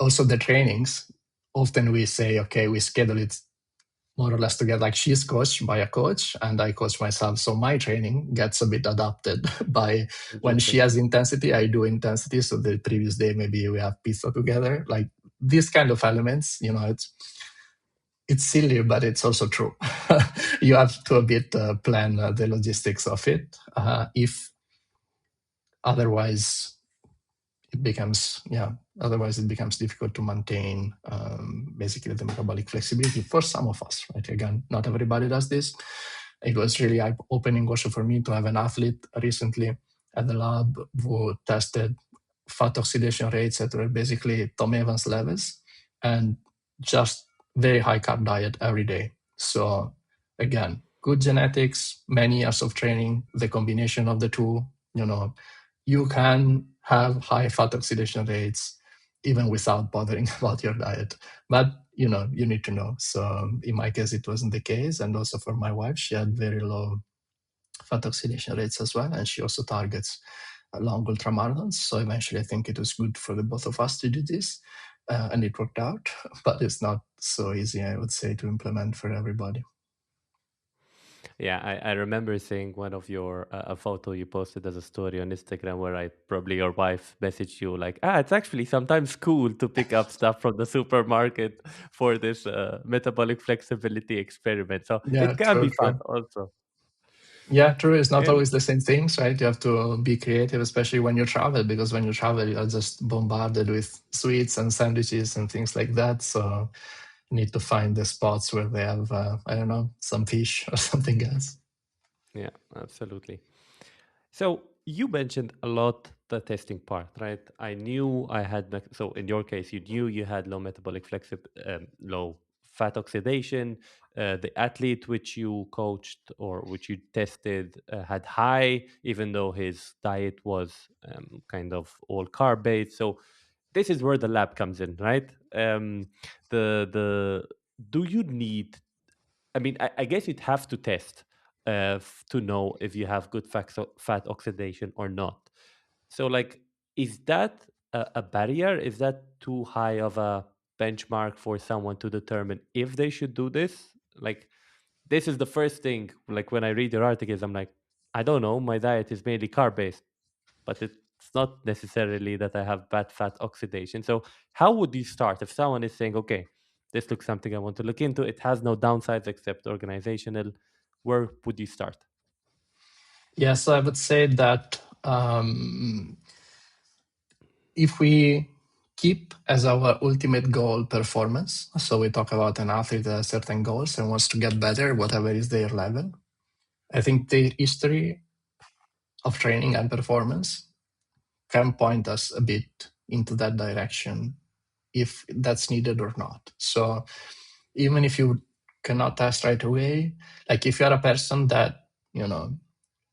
A: also the trainings, often we say, okay, we schedule it more or less together. Like she's coached by a coach and I coach myself. So my training gets a bit adapted by when she
B: Interesting.
A: has intensity, I do intensity. So the previous day, maybe we have pizza together. Like these kind of elements, it's silly, but it's also true. You have to a bit plan the logistics of it. If otherwise it becomes otherwise it becomes difficult to maintain basically the metabolic flexibility for some of us, right? Again, not everybody does this. It was really eye-opening also for me to have an athlete recently at the lab who tested fat oxidation rates that were basically Tom Evans levels, and just very high carb diet every day. So again, good genetics, many years of training, the combination of the two, you can have high fat oxidation rates even without bothering about your diet. But you need to know. So in my case, it wasn't the case. And also for my wife, she had very low fat oxidation rates as well. And she also targets long ultramarathons. So eventually, I think it was good for the both of us to do this. And it worked out. But it's not so easy, I would say, to implement for everybody.
B: Yeah, I remember seeing one of your a photo you posted as a story on Instagram where I probably your wife messaged you like, it's actually sometimes cool to pick up stuff from the supermarket for this metabolic flexibility experiment. So
A: Yeah,
B: it can
A: true,
B: be fun
A: true.
B: also.
A: Yeah, true. It's not
B: And
A: always the same things, right? You have to be creative, especially when you travel, because when you travel, you are just bombarded with sweets and sandwiches and things like that. So you need to find the spots where they have, I don't know, some fish or something else.
B: yeah, absolutely. So you mentioned a lot the testing part, right? I knew I had so in your case, you knew you had low metabolic low fat oxidation. The athlete which you coached or which you tested had high, even though his diet was kind of all carb based. So this is where the lab comes in, right? The do you need I mean, I guess you'd have to test to know if you have good fat oxidation or not. So, like, is that a barrier? Is that too high of a benchmark for someone to determine if they should do this? Like, this is the first thing. Like, when I read your articles, I'm like, I don't know. My diet is mainly carb based. but it's not necessarily that I have bad fat oxidation. So how would you start if someone is saying, okay, this looks something I want to look into, it has no downsides except organizational, where would you start?
A: Yes, I would say that if we keep as our ultimate goal performance, so we talk about an athlete that has certain goals and wants to get better, whatever is their level, I think the history of training and performance can point us a bit into that direction if that's needed or not. So even if you cannot test right away, like if you're a person that,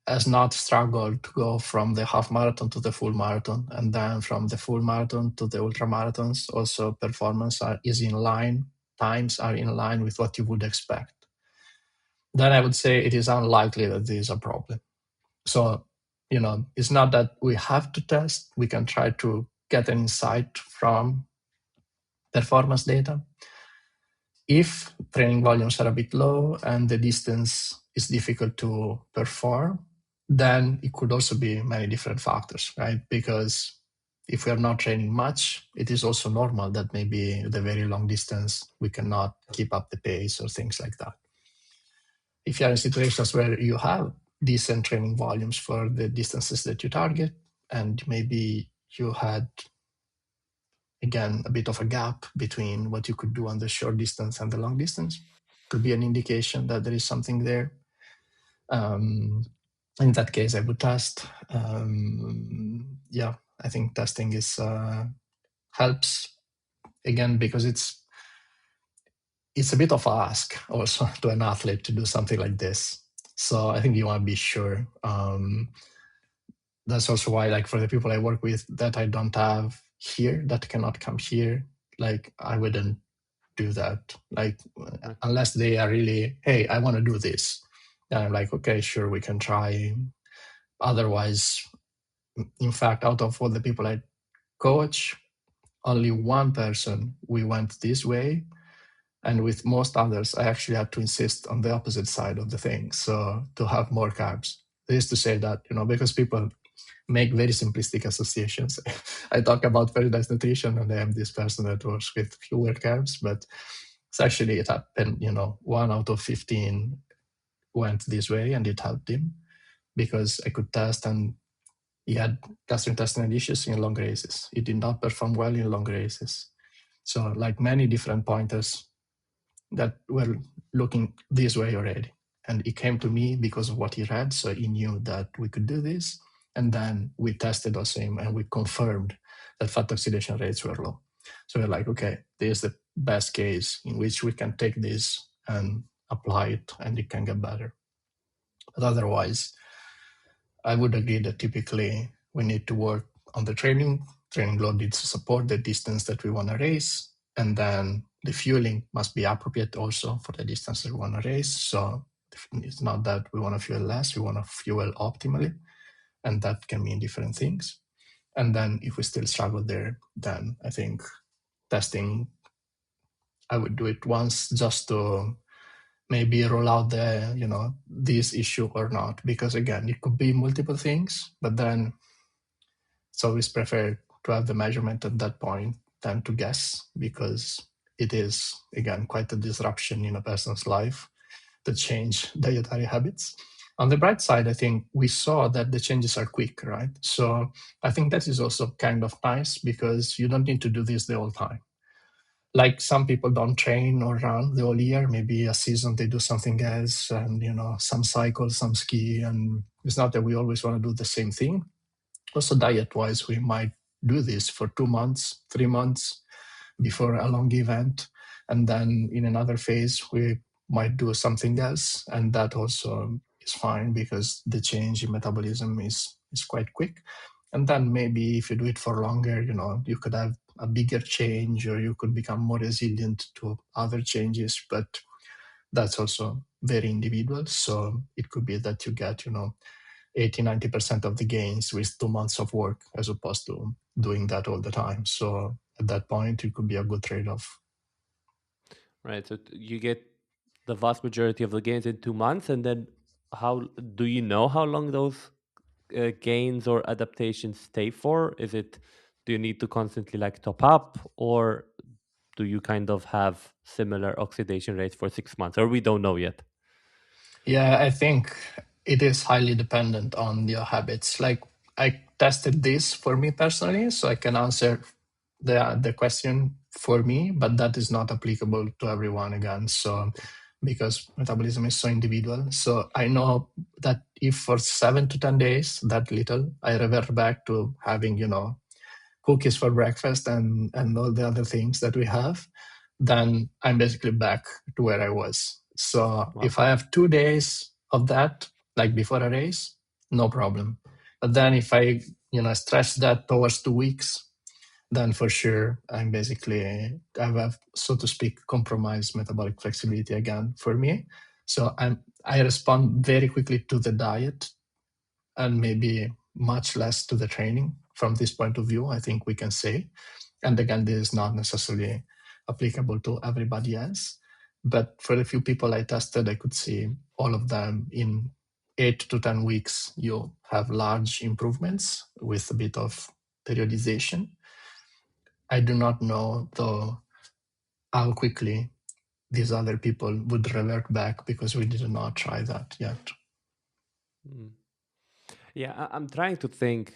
A: has not struggled to go from the half marathon to the full marathon, and then from the full marathon to the ultra marathons, also performance is in line, times are in line with what you would expect, then I would say it is unlikely that there is a problem. So, it's not that we have to test. We can try to get an insight from performance data. If training volumes are a bit low and the distance is difficult to perform, then it could also be many different factors, right? Because if we are not training much, it is also normal that maybe the very long distance we cannot keep up the pace or things like that. If you are in situations where you have decent training volumes for the distances that you target, and maybe you had, again, a bit of a gap between what you could do on the short distance and the long distance, could be an indication that there is something there. Um, in that case, I would test. Yeah, I think testing is helps, again, because it's a bit of a ask also to an athlete to do something like this. So I think you want to be sure. That's also why, like, for the people I work with that I don't have here, that cannot come here, like, I wouldn't do that. Like,
B: Right.
A: unless they are really, hey, I want to do this. Then I'm like, okay, sure, we can try. Otherwise, in fact, out of all the people I coach, only one person we went this way. And with most others, I actually had to insist on the opposite side of the thing. So to have more carbs. This is to say that, because people make very simplistic associations. I talk about periodized nutrition and I am this person that works with fewer carbs, but it's actually, it happened, 1 out of 15 went this way and it helped him because I could test, and he had gastrointestinal issues in long races. He did not perform well in long races. So like many different pointers that were looking this way already. And he came to me because of what he read. So he knew that we could do this. And then we tested also him and we confirmed that fat oxidation rates were low. So we're like, okay, this is the best case in which we can take this and apply it and it can get better. But otherwise, I would agree that typically we need to work on the training. Training load needs to support the distance that we want to race. And then the fueling must be appropriate also for the distance that we want to race. So it's not that we want to fuel less, we want to fuel optimally. And that can mean different things. And then if we still struggle there, then I think testing, I would do it once just to maybe rule out this issue or not. Because again, it could be multiple things, but then it's always preferred to have the measurement at that point than to guess, because it is, again, quite a disruption in a person's life to change dietary habits. On the bright side, I think we saw that the changes are quick, right? So I think that is also kind of nice because you don't need to do this the whole time. Like some people don't train or run the whole year, maybe a season they do something else, and some cycle, some ski, and it's not that we always want to do the same thing. Also, diet wise, we might do this for 2 months, 3 months before a long event. And then in another phase, we might do something else. And that also is fine because the change in metabolism is quite quick. And then maybe if you do it for longer, you could have a bigger change or you could become more resilient to other changes. But that's also very individual. So it could be that you get, 80-90% of the gains with 2 months of work as opposed to doing that all the time. So at that point, it could be a good trade-off.
B: Right. So you get the vast majority of the gains in 2 months, and then how do you know how long those gains or adaptations stay for? Do you need to constantly like top up, or do you kind of have similar oxidation rates for 6 months, or we don't know yet?
A: Yeah, I think it is highly dependent on your habits. Like I tested this for me personally, so I can answer the question for me, but that is not applicable to everyone again. So because metabolism is so individual. So I know that if for 7 to 10 days, that little, I revert back to having, cookies for breakfast and all the other things that we have, then I'm basically back to where I was. So
B: Wow.
A: if I have 2 days of that, like before a race, no problem. But then if I, stretch that towards 2 weeks, then for sure I have, so to speak, compromised metabolic flexibility again for me. So I respond very quickly to the diet and maybe much less to the training from this point of view, I think we can say. And again, this is not necessarily applicable to everybody else. But for the few people I tested, I could see all of them in 8 to 10 weeks, you have large improvements with a bit of periodization. I do not know, though, how quickly these other people would revert back because we did not try that yet.
B: Mm. Yeah, I'm trying to think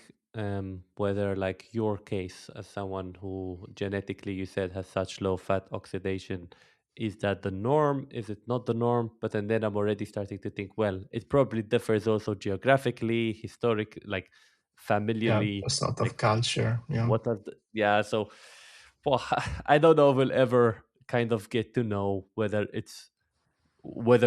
B: whether, like your case, as someone who genetically you said has such low fat oxidation, is that the norm? Is it not the norm? But then I'm already starting to think, well, it probably differs also geographically, historic, like
A: Yeah,
B: familiarly,
A: a sort of
B: like
A: culture. Yeah.
B: what are the, yeah. So, well, I don't know if we'll ever kind of get to know whether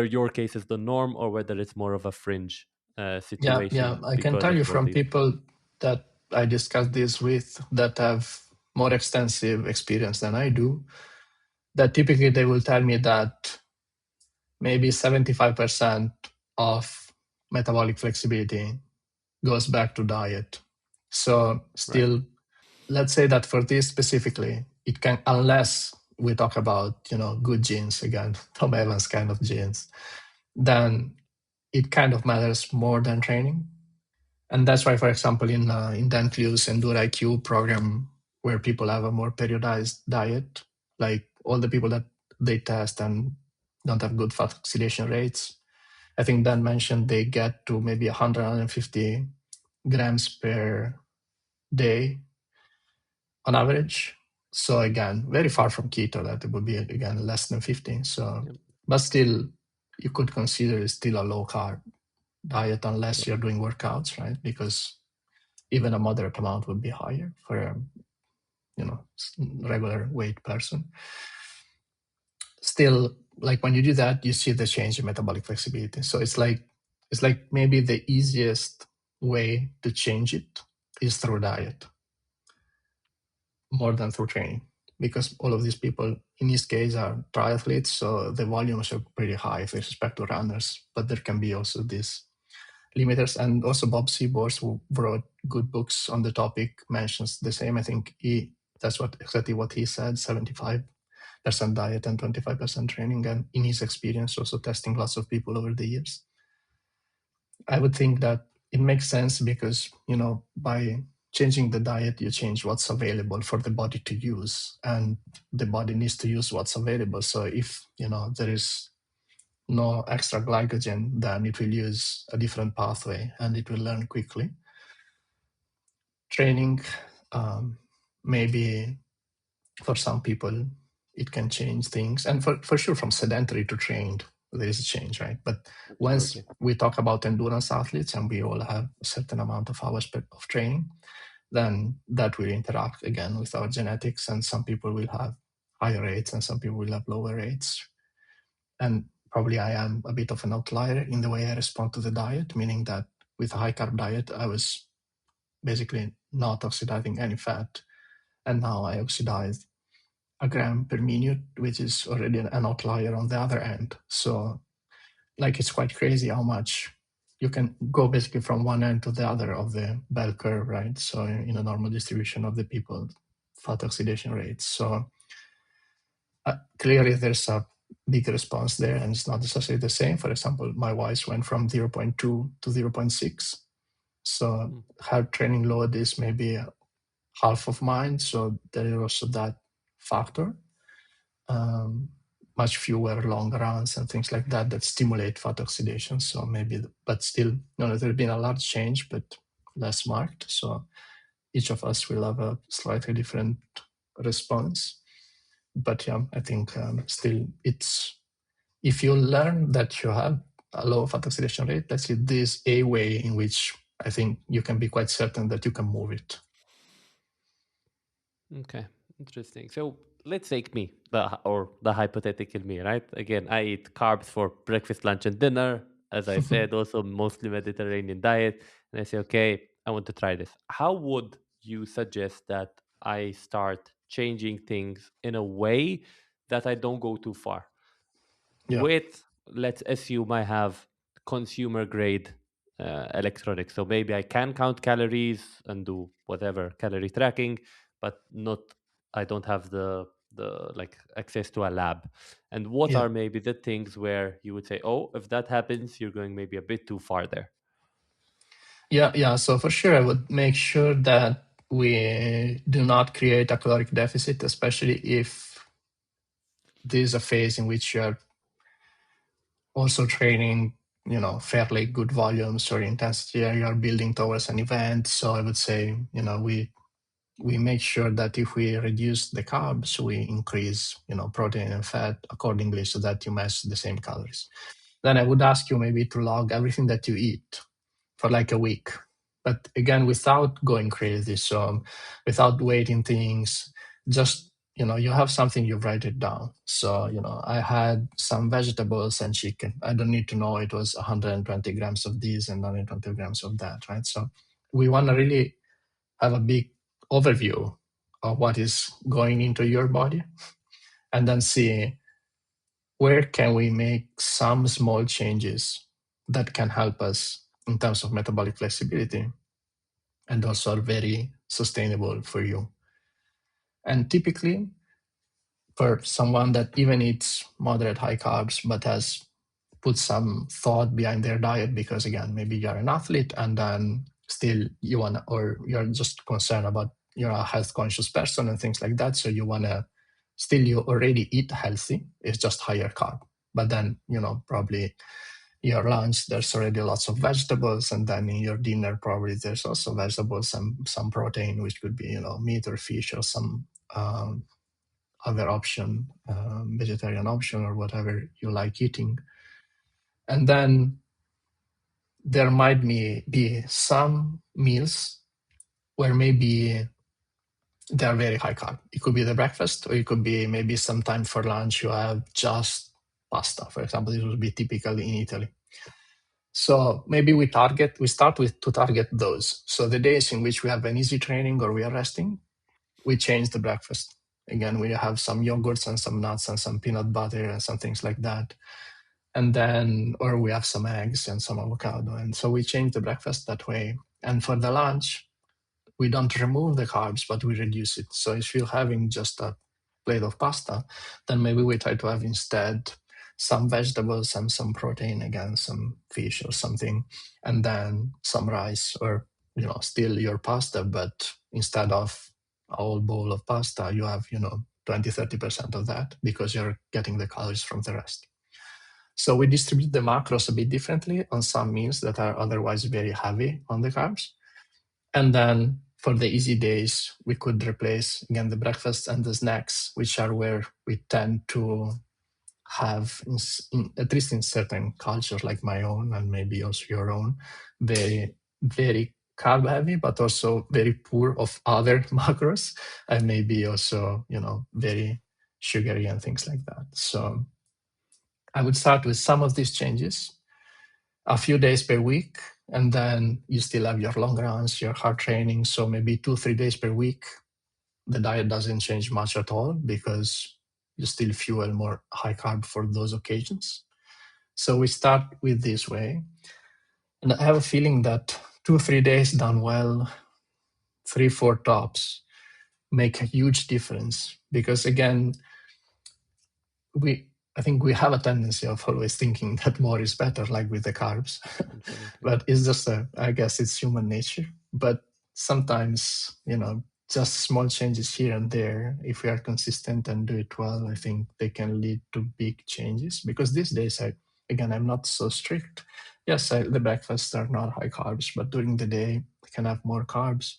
B: your case is the norm or whether it's more of a fringe
A: Yeah.
B: situation
A: I can
B: because
A: tell you
B: of
A: from
B: bodies.
A: people that I discussed this with that have more extensive experience than I do, that typically they will tell me that maybe 75% of metabolic flexibility goes back to diet. So
B: Right.
A: still, let's say that for this specifically, it can, unless we talk about, good genes again, Tom Evans kind of genes, then it kind of matters more than training. And that's why, for example, in Dentlu's Endure IQ program, where people have a more periodized diet, like all the people that they test and don't have good fat oxidation rates, I think Dan mentioned they get to maybe 150 grams per day on average. So again, very far from keto, that it would be again less than 50. So,
B: Yep.
A: but still, you could consider it still a low carb diet unless
B: Yep.
A: you're doing workouts, right? Because even a moderate amount would be higher for a regular weight person. Still, like when you do that, you see the change in metabolic flexibility. So it's like maybe the easiest way to change it is through diet more than through training, because all of these people in this case are triathletes, so the volumes are pretty high with respect to runners. But there can be also these limiters, and also Bob Seaborst, who wrote good books on the topic, mentions the same. I think that's exactly what he said: 75% diet and 25% training. And in his experience, also testing lots of people over the years, I would think that it makes sense because, by changing the diet, you change what's available for the body to use, and the body needs to use what's available. So if, there is no extra glycogen, then it will use a different pathway and it will learn quickly. Training, maybe for some people, it can change things. And for sure, from sedentary to trained, there is a change, right? But once
B: Absolutely.
A: we talk about endurance athletes and we all have a certain amount of hours of training, then that will interact again with our genetics. And some people will have higher rates and some people will have lower rates. And probably I am a bit of an outlier in the way I respond to the diet, meaning that with a high carb diet, I was basically not oxidizing any fat. And now I oxidize a gram per minute, which is already an outlier on the other end. So, like, it's quite crazy how much you can go basically from one end to the other of the bell curve, right? So, in a normal distribution of the people, fat oxidation rates. So, clearly, there's a big response there, and it's not necessarily the same. For example, my wife went from zero point 0.2 to zero point 0.6. So
B: Mm.
A: hard training load is maybe half of mine. So there is also that factor. Um, much fewer long runs and things like that that stimulate fat oxidation. So maybe, but still, there's been a large change, but less marked. So each of us will have a slightly different response. But yeah, I think still it's, if you learn that you have a low fat oxidation rate, that's it. This a way in which I think you can be quite certain that you can move it.
B: Okay, interesting. So let's take me, the hypothetical me, right? Again, I eat carbs for breakfast, lunch, and dinner. As I said, also mostly Mediterranean diet. And I say, okay, I want to try this. How would you suggest that I start changing things in a way that I don't go too far?
A: Yeah.
B: With, let's assume I have consumer grade electronics, so maybe I can count calories and do whatever calorie tracking, but not, I don't have the like access to a lab. And what
A: Yeah.
B: are maybe the things where you would say, oh, if that happens, you're going maybe a bit too far there?
A: Yeah. So for sure, I would make sure that we do not create a caloric deficit, especially if this is a phase in which you're also training, fairly good volumes or intensity, or you're building towards an event. So I would say, we make sure that if we reduce the carbs, we increase, protein and fat accordingly so that you match the same calories. Then I would ask you maybe to log everything that you eat for like a week. But again, without going crazy, so without weighting things, just, you have something, you write it down. So, I had some vegetables and chicken. I don't need to know it was 120 grams of this and 120 grams of that, right? So we want to really have a big overview of what is going into your body, and then see where can we make some small changes that can help us in terms of metabolic flexibility and also are very sustainable for you. And typically, for someone that even eats moderate high carbs but has put some thought behind their diet, because again, maybe you're an athlete and then still you want to, or you're just concerned about, you're a health conscious person and things like that, so you want to, still you already eat healthy, it's just higher carb, but then probably your lunch there's already lots of vegetables, and then in your dinner probably there's also vegetables and some protein, which could be meat or fish or some other option, vegetarian option or whatever you like eating. And then there might be some meals where maybe they're very high carb. It could be the breakfast, or it could be maybe some time for lunch you have just pasta, for example. This would be typical in Italy. So maybe we start with to target those. So the days in which we have an easy training or we are resting, we change the breakfast. Again, we have some yogurts and some nuts and some peanut butter and some things like that. And then, or we have some eggs and some avocado. And so we change the breakfast that way. And for the lunch, we don't remove the carbs, but we reduce it. So if you're having just a plate of pasta, then maybe we try to have instead some vegetables and some protein, again, some fish or something, and then some rice, or, still your pasta, but instead of a whole bowl of pasta, you have, 20-30% of that, because you're getting the calories from the rest. So we distribute the macros a bit differently on some meals that are otherwise very heavy on the carbs. And then for the easy days, we could replace again the breakfast and the snacks, which are where we tend to have, at least in certain cultures like my own and maybe also your own, very, very carb heavy, but also very poor of other macros, and maybe also, very sugary and things like that. So I would start with some of these changes, a few days per week, and then you still have your long runs, your hard training. So maybe 2-3 days per week, the diet doesn't change much at all, because you still fuel more high carb for those occasions. So we start with this way. And I have a feeling that 2-3 days done well, 3-4 tops, make a huge difference, because again, I think we have a tendency of always thinking that more is better, like with the carbs.
B: Definitely.
A: But it's just I guess it's human nature. But sometimes, just small changes here and there, if we are consistent and do it well, I think they can lead to big changes. Because these days, again, I'm not so strict. Yes, the breakfasts are not high carbs, but during the day, I can have more carbs.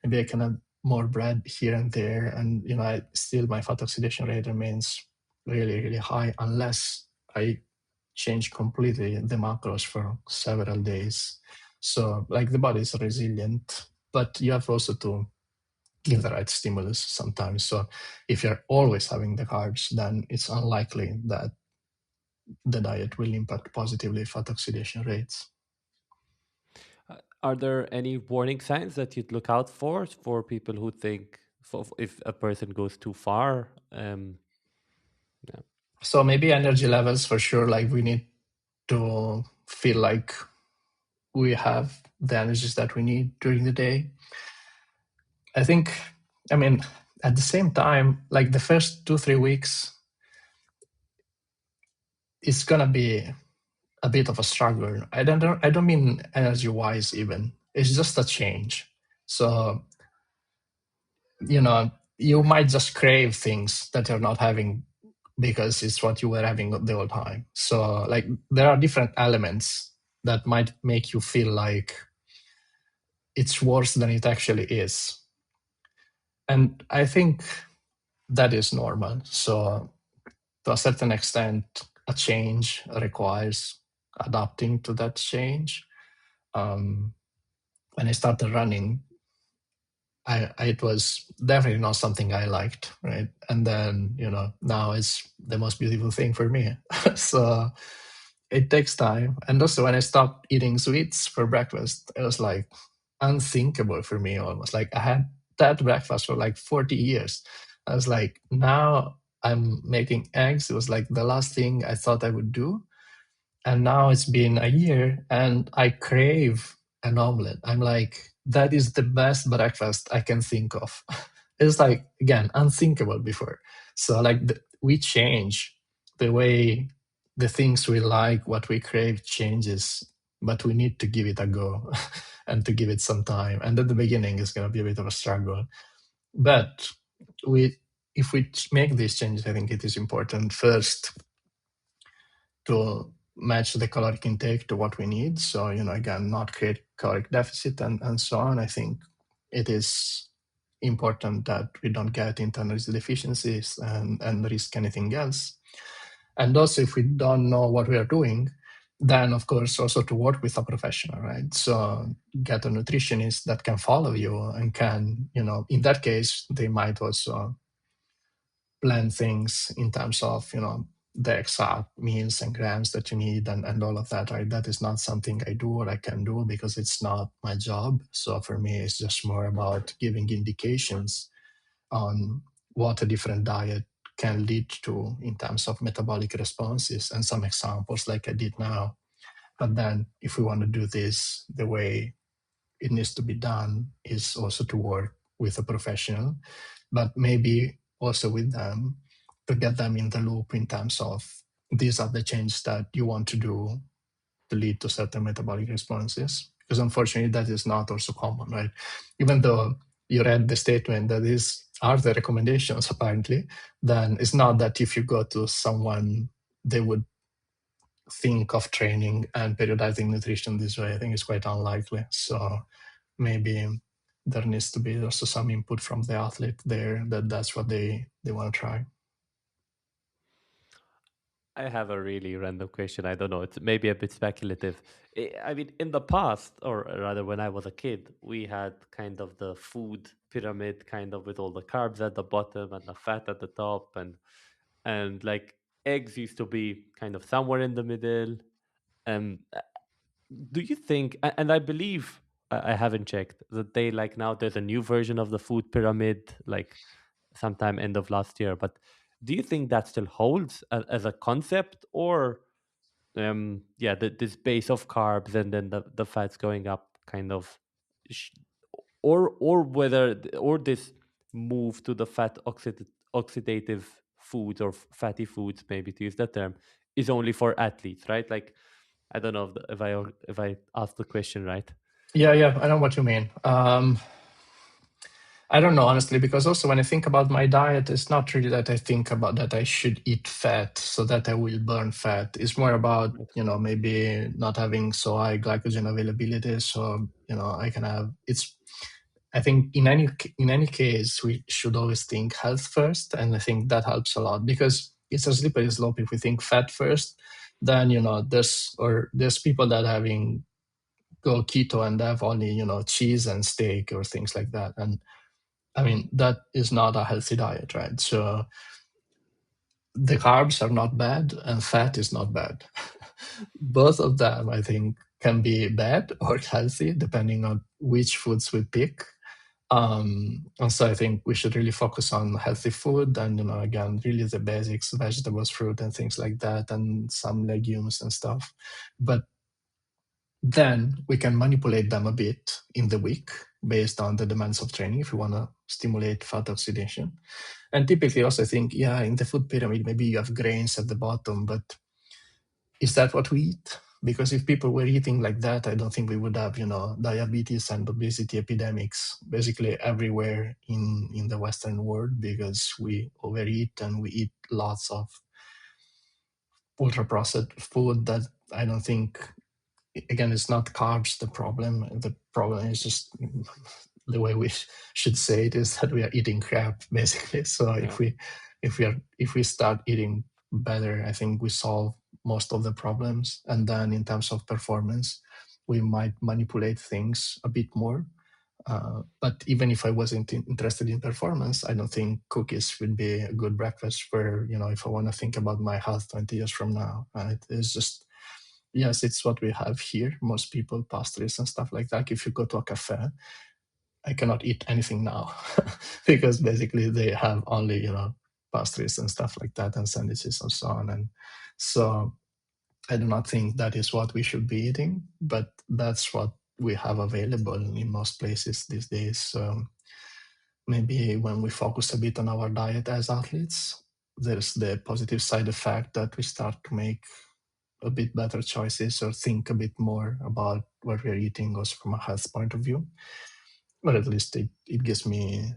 A: Maybe I can have more bread here and there. And, still my fat oxidation rate remains really, really high unless I change completely the macros for several days. So, like, the body is resilient, but you have also to give the right stimulus sometimes. So, if you're always having the carbs, then it's unlikely that the diet will impact positively fat oxidation rates.
B: Are there any warning signs that you'd look out for people who think if a person goes too far? Yeah.
A: So, maybe energy levels for sure, like, we need to feel like we have the energies that we need during the day. I think, I mean, at the same time, like the first 2-3 weeks, it's gonna be a bit of a struggle. I don't mean energy wise even. It's just a change. So, you know, you might just crave things that you're not having because it's what you were having the whole time. So, like, there are different elements that might make you feel like it's worse than it actually is. And I think that is normal. So, to a certain extent, a change requires adapting to that change. When I started running, it was definitely not something I liked, right? And then, now it's the most beautiful thing for me. So it takes time. And also, when I stopped eating sweets for breakfast, it was like unthinkable for me almost. Like, I had that breakfast for like 40 years. I was like, now I'm making eggs. It was like the last thing I thought I would do. And now it's been a year and I crave an omelet. I'm like, that is the best breakfast I can think of. It's like, again, unthinkable before. So, like, we change the way the things we like, what we crave changes, but we need to give it a go and to give it some time. And at the beginning, it's going to be a bit of a struggle. But if we make these changes, I think it is important first to match the caloric intake to what we need. So, again, not create caloric deficit and so on. I think it is important that we don't get into energy deficiencies and risk anything else. And also, if we don't know what we are doing, then of course also to work with a professional, right? So get a nutritionist that can follow you and can, in that case, they might also plan things in terms of the exact meals and grams that you need and all of that, right? That is not something I do or I can do because it's not my job. So for me, it's just more about giving indications on what a different diet can lead to in terms of metabolic responses and some examples like I did now. But then if we want to do this the way it needs to be done is also to work with a professional, but maybe also with them to get them in the loop in terms of these are the changes that you want to do to lead to certain metabolic responses. Because unfortunately, that is not also common, right? Even though you read the statement that these are the recommendations, apparently, then it's not that if you go to someone, they would think of training and periodizing nutrition this way. I think it's quite unlikely. So maybe there needs to be also some input from the athlete there that that's what they want to try.
B: I have a really random question. I don't know. It's maybe a bit speculative. I mean, in the past, or rather when I was a kid, we had kind of the food pyramid, kind of with all the carbs at the bottom and the fat at the top, and like eggs used to be kind of somewhere in the middle. Um, do you think? And I believe I haven't checked that they like now there's a new version of the food pyramid, like sometime end of last year. But do you think that still holds as a concept, or yeah, this base of carbs and then the fats going up, kind of, sh- or whether or this move to the fat oxidative foods or fatty foods, maybe to use that term, is only for athletes, right? Like, I don't know if I asked the question right.
A: Yeah, yeah, I know what you mean. I don't know, honestly, because also when I think about my diet, it's not really that I think about that I should eat fat so that I will burn fat. It's more about,
B: Right.
A: maybe not having so high glycogen availability. So, I can have, I think in any case, we should always think health first. And I think that helps a lot because it's a slippery slope. If we think fat first, then, there's people that having go keto and have only, cheese and steak or things like that. And I mean, that is not a healthy diet, right? So the carbs are not bad and fat is not bad. Both of them, I think, can be bad or healthy depending on which foods we pick. And so I think we should really focus on healthy food and, again, really the basics, vegetables, fruit, and things like that, and some legumes and stuff. But then we can manipulate them a bit in the week based on the demands of training if we want to stimulate fat oxidation. And typically also I think, yeah, in the food pyramid, maybe you have grains at the bottom, but is that what we eat? Because if people were eating like that, I don't think we would have, diabetes and obesity epidemics basically everywhere in the Western world because we overeat and we eat lots of ultra processed food that I don't think, again, it's not carbs the problem. The problem is just the way we should say it is that we are eating crap basically. So
B: Yeah.
A: if we start eating better, I think we solve most of the problems. And then in terms of performance, we might manipulate things a bit more. But even if I wasn't interested in performance, I don't think cookies would be a good breakfast for, if I want to think about my health 20 years from now. Right? It's just, yes, it's what we have here. Most people, pastries and stuff like that. If you go to a cafe, I cannot eat anything now because basically they have only, pastries and stuff like that and sandwiches and so on. And so I do not think that is what we should be eating, but that's what we have available in most places these days. So maybe when we focus a bit on our diet as athletes, there's the positive side effect that we start to make a bit better choices or think a bit more about what we're eating also from a health point of view. Or at least it gives me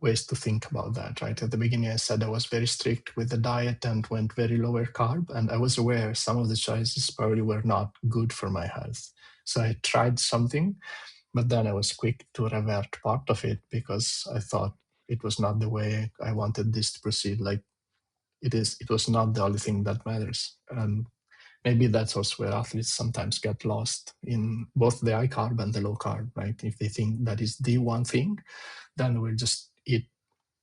A: ways to think about that, right? At the beginning, I said I was very strict with the diet and went very lower carb. And I was aware some of the choices probably were not good for my health. So I tried something, but then I was quick to revert part of it because I thought it was not the way I wanted this to proceed. Like it was not the only thing that matters. And maybe that's also where athletes sometimes get lost in both the high carb and the low carb, right? If they think that is the one thing, then we'll just eat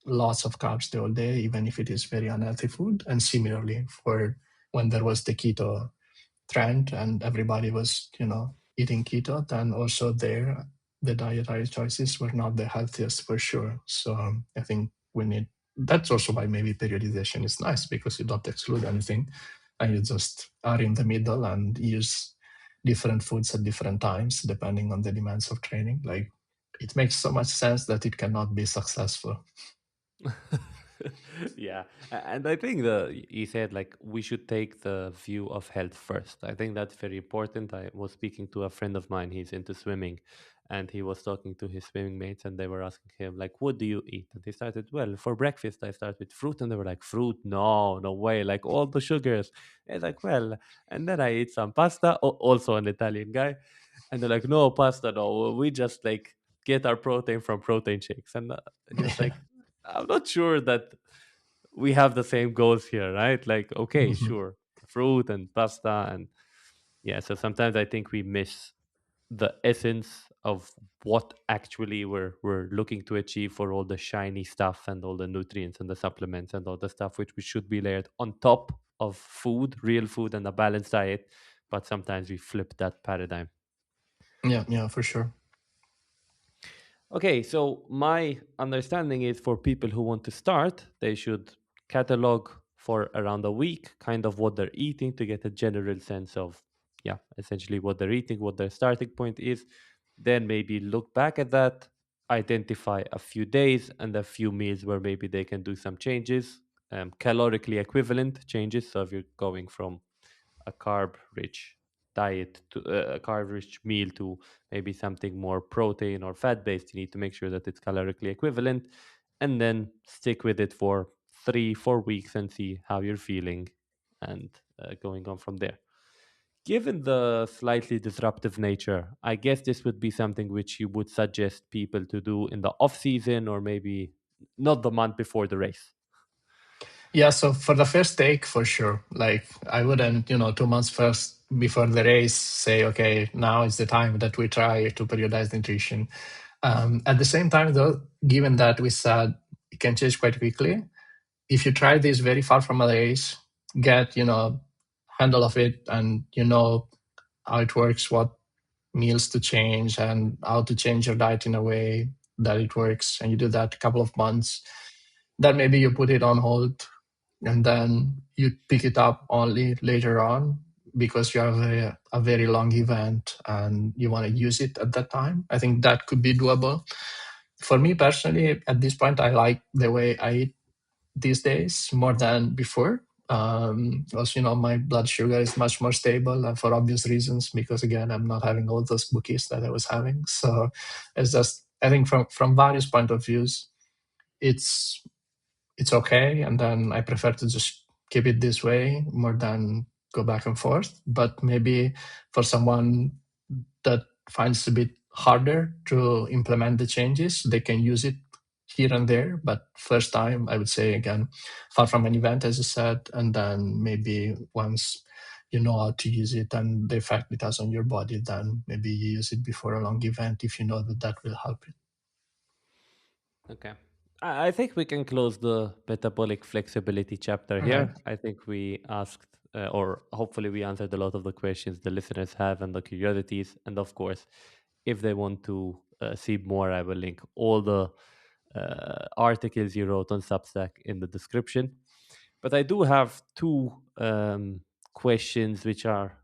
A: lots of carbs the whole day, even if it is very unhealthy food. And similarly, for when there was the keto trend and everybody was, eating keto, then also there the dietary choices were not the healthiest for sure. So I think we need. That's also why maybe periodization is nice because you don't exclude anything, and you just are in the middle and use different foods at different times depending on the demands of training. Like it makes so much sense that it cannot be successful.
B: Yeah, and I think the you said like we should take the view of health first. I think that's very important. I was speaking to a friend of mine. He's into swimming, and he was talking to his swimming mates, and they were asking him like, "What do you eat?" And he started, "Well, for breakfast, I start with fruit," and they were like, "Fruit? No, no way! Like all the sugars." And like, "Well," and then I eat some pasta. Also an Italian guy, and they're like, "No pasta, no. We just like get our protein from protein shakes." And he was
A: Yeah.
B: like, I'm not sure that we have the same goals here, right? Like, okay,
A: Mhm.
B: sure, fruit and pasta, and yeah. So sometimes I think we miss the essence of what actually we're looking to achieve for all the shiny stuff and all the nutrients and the supplements and all the stuff which we should be layered on top of food, real food, and a balanced diet. But sometimes we flip that paradigm.
A: Yeah, yeah, for sure.
B: Okay, so my understanding is for people who want to start, they should catalog for around a week kind of what they're eating to get a general sense of, yeah, essentially what they're eating, what their starting point is. Then maybe look back at that, identify a few days and a few meals where maybe they can do some changes. calorically equivalent changes. So if you're going from a carb-rich diet to a carb-rich meal to maybe something more protein or fat-based, you need to make sure that it's calorically equivalent, and then stick with it for 3-4 weeks and see how you're feeling, and going on from there. Given the slightly disruptive nature, I guess this would be something which you would suggest people to do in the off season, or maybe not the month before the race.
A: Yeah, so for the first take, for sure. Like I wouldn't, 2 months first before the race say, okay, now is the time that we try to periodize nutrition. At the same time, though, given that we said it can change quite quickly, if you try this very far from a race, get, handle of it, and you know how it works, what meals to change and how to change your diet in a way that it works, and you do that a couple of months, then maybe you put it on hold and then you pick it up only later on because you have a very long event and you want to use it at that time. I think that could be doable. For me personally, at this point, I like the way I eat these days more than before. Also, my blood sugar is much more stable, and for obvious reasons, because again, I'm not having all those cookies that I was having. So it's just, I think from various point of views, it's it's okay. And then I prefer to just keep it this way more than go back and forth. But maybe for someone that finds it a bit harder to implement the changes, they can use it here and there. But first time, I would say again, far from an event, as you said, and then maybe once you know how to use it and the effect it has on your body, then maybe you use it before a long event if you know that that will help you.
B: Okay. I think we can close the metabolic flexibility chapter
A: All right.
B: here. I think we asked, or hopefully we answered a lot of the questions the listeners have and the curiosities. And of course, if they want to see more, I will link all the articles you wrote on Substack in the description. But I do have two questions which are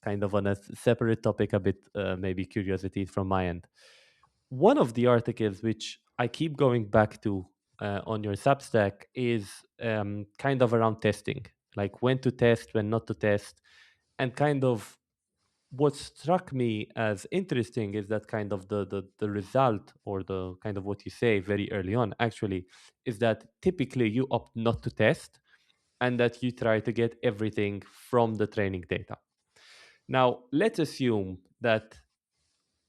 B: kind of on a separate topic, a bit maybe curiosities from my end. One of the articles which I keep going back to on your Substack is kind of around testing, like when to test, when not to test, and kind of what struck me as interesting is that kind of the result, or the kind of what you say very early on actually, is that typically you opt not to test, and that you try to get everything from the training data. Now let's assume that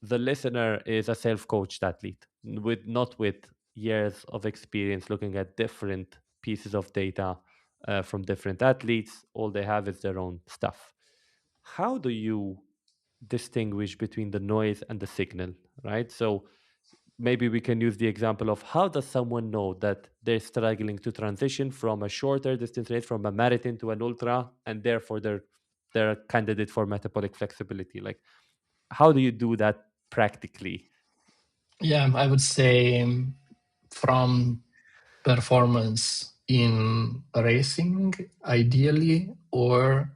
B: the listener is a self-coached athlete with not with years of experience looking at different pieces of data from different athletes. All they have is their own stuff. How do you distinguish between the noise and the signal, right? So maybe we can use the example of how does someone know that they're struggling to transition from a shorter distance race, from a marathon to an ultra, and therefore they're a candidate for metabolic flexibility. Like, how do you do that practically?
A: Yeah, I would say from performance in racing, ideally, or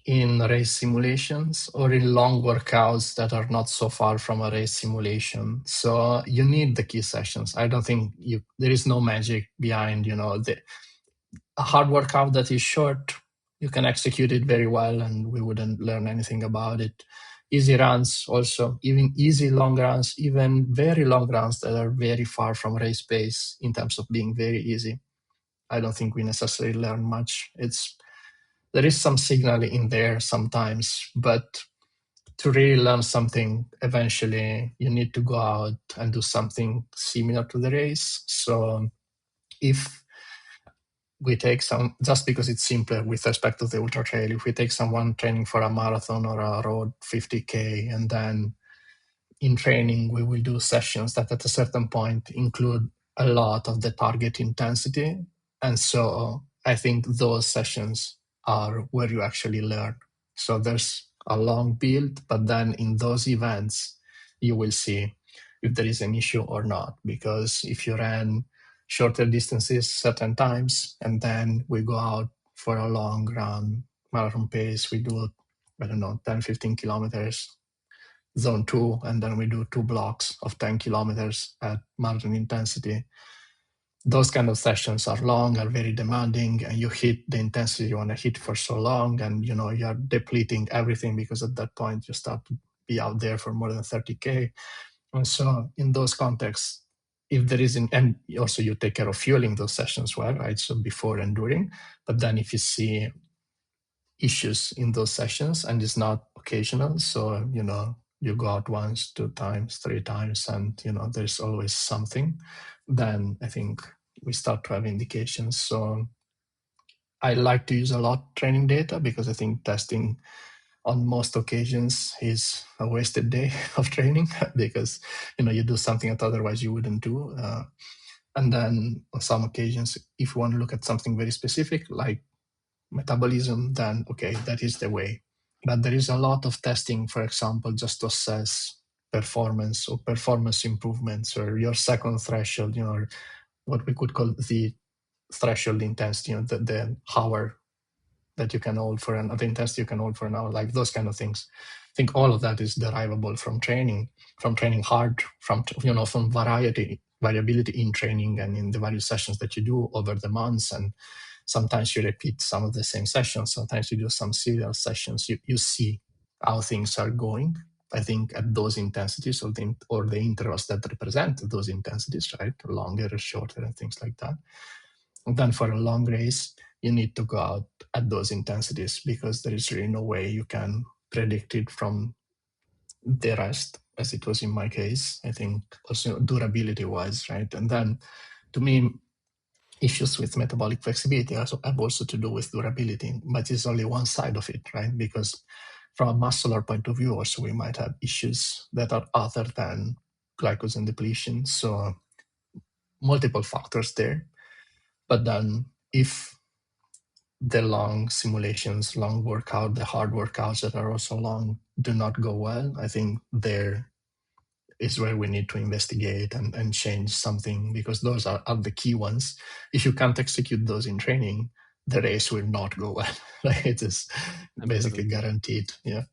A: in race simulations, or in long workouts that are not so far from a race simulation. So you need the key sessions. I don't think there is no magic behind, a hard workout that is short. You can execute it very well, and we wouldn't learn anything about it. Easy runs, also, even easy long runs, even very long runs that are very far from race pace in terms of being very easy. I don't think we necessarily learn much. There is some signal in there sometimes, but to really learn something, eventually you need to go out and do something similar to the race. So if we take some, just because it's simpler with respect to the ultra trail, if we take someone training for a marathon or a road 50K, and then in training we will do sessions that at a certain point include a lot of the target intensity. And so I think those sessions are where you actually learn. So there's a long build, but then in those events you will see if there is an issue or not. Because if you ran shorter distances certain times and then we go out for a long run, marathon pace, we do, I don't know, 10, 15 kilometers, zone 2, and then we do 2 blocks of 10 kilometers at marathon intensity. those kind of sessions are long, are very demanding, and you hit the intensity you want to hit for so long, and you're depleting everything, because at that point you start to be out there for more than 30K. And so in those contexts, if there isn't, and also you take care of fueling those sessions well, right? So before and during. But then if you see issues in those sessions and it's not occasional, so you go out once, 2 times, 3 times, and there's always something, then I think we start to have indications. So I like to use a lot training data, because I think testing on most occasions is a wasted day of training, because you do something that otherwise you wouldn't do. And then on some occasions, if you want to look at something very specific like metabolism, then okay, that is the way. But there is a lot of testing, for example, just to assess performance or performance improvements, or your second threshold, what we could call the threshold intensity, the hour that you can hold for the intensity you can hold for an hour, like those kind of things. I think all of that is derivable from training hard, from variability in training and in the various sessions that you do over the months. And sometimes you repeat some of the same sessions, sometimes you do some serial sessions. You see how things are going, I think, at those intensities, or the intervals that represent those intensities, right? Longer or shorter and things like that. And then for a long race, you need to go out at those intensities, because there is really no way you can predict it from the rest, as it was in my case. I think also durability wise, right? And then to me, issues with metabolic flexibility have also to do with durability, but it's only one side of it, right? Because from a muscular point of view, also we might have issues that are other than glycogen depletion. So multiple factors there. But then if the long simulations, long workout, the hard workouts that are also long do not go well, I think there is where we need to investigate and change something, because those are the key ones. If you can't execute those in training, the race will not go well. It is basically
B: Absolutely.
A: guaranteed. Yeah.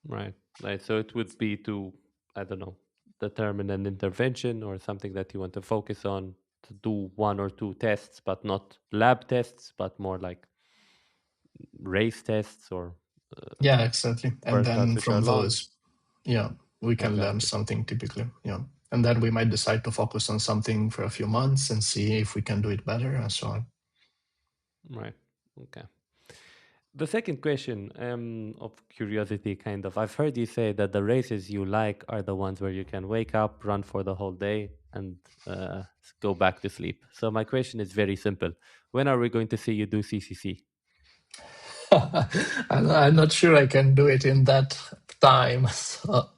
B: Right. Right. So it would be to, I don't know, determine an intervention or something that you want to focus on, to do one or two tests, but not lab tests, but more like race tests or
A: Yeah, exactly. And
B: workouts
A: then
B: which are
A: from
B: long.
A: those, yeah, we can learn
B: Exactly.
A: something typically. Yeah. And then we might decide to focus on something for a few months and see if we can do it better and so on.
B: Right. Okay. The second question, of curiosity, kind of. I've heard you say that the races you like are the ones where you can wake up, run for the whole day, and go back to sleep. So my question is very simple: when are we going to see you do CCC?
A: I'm not sure I can do it in that time. So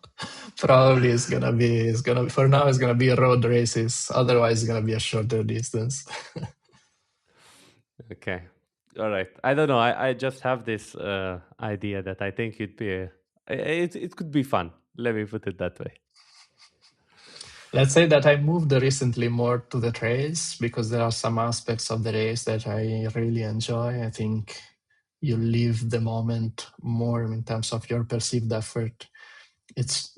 A: probably for now it's gonna be road races. Otherwise, it's gonna be a shorter distance.
B: Okay, all right. I don't know. I just have this idea that I think you'd be. It could be fun. Let me put it that way.
A: Let's say that I moved recently more to the trails, because there are some aspects of the race that I really enjoy. I think you live the moment more in terms of your perceived effort. It's,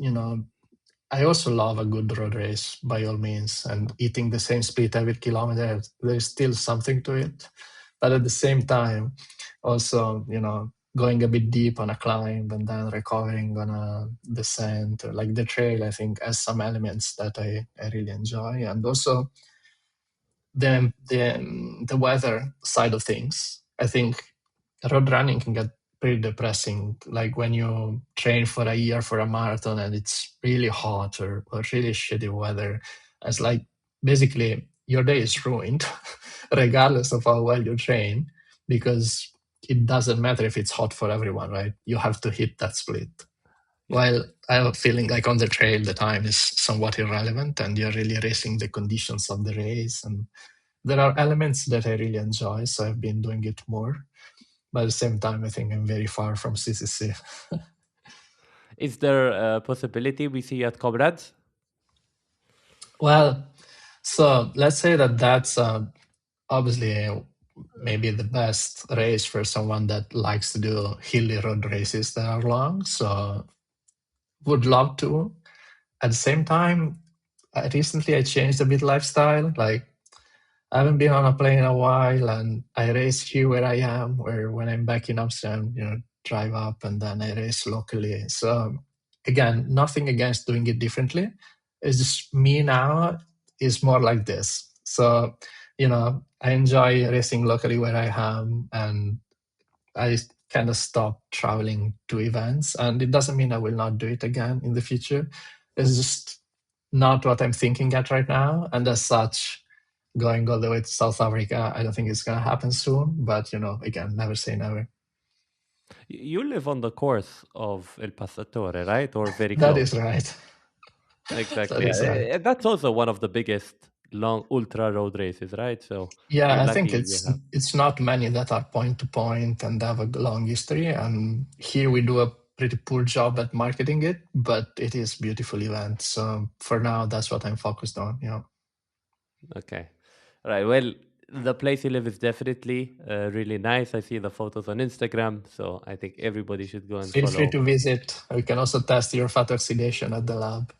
A: I also love a good road race by all means, and eating the same split every kilometer, there's still something to it. But at the same time, also, going a bit deep on a climb and then recovering on a descent, like the trail, I think has some elements that I really enjoy. And also the weather side of things. I think road running can get pretty depressing. Like when you train for a year for a marathon and it's really hot or really shitty weather, it's like basically your day is ruined, regardless of how well you train, because it doesn't matter if it's hot for everyone, right? You have to hit that split.
B: Yeah.
A: While I have a feeling like on the trail, the time is somewhat irrelevant and you're really racing the conditions of the race. And there are elements that I really enjoy, so I've been doing it more. But at the same time, I think I'm very far from CCC.
B: Is there a possibility we see you at Comrades?
A: Well, so let's say that that's obviously maybe the best race for someone that likes to do hilly road races that are long. So would love to. At the same time, recently I changed a bit lifestyle. Like I haven't been on a plane in a while, and I race here where I am, or when I'm back in Amsterdam, drive up and then I race locally. So again, nothing against doing it differently. It's just me now is more like this. So, I enjoy racing locally where I am, and I kind of stopped traveling to events. And it doesn't mean I will not do it again in the future. It's just not what I'm thinking at right now. And as such, going all the way to South Africa, I don't think it's going to happen soon. But, again, never say never.
B: You live on the course of El Passatore, right? Or very
A: That is
B: close?
A: right. That
B: Exactly.
A: is right.
B: That's also one of the biggest long ultra road races, right? So
A: Yeah,
B: you're
A: I
B: lucky
A: think
B: you have.
A: it's not many that are point to point and have a long history. And here we do a pretty poor job at marketing it, but it is a beautiful event. So for now, that's what I'm focused on.
B: Okay. Right. Well, the place you live is definitely really nice. I see the photos on Instagram, so I think everybody should go and
A: Feel free
B: follow.
A: to visit. We can also test your fat oxidation at the lab.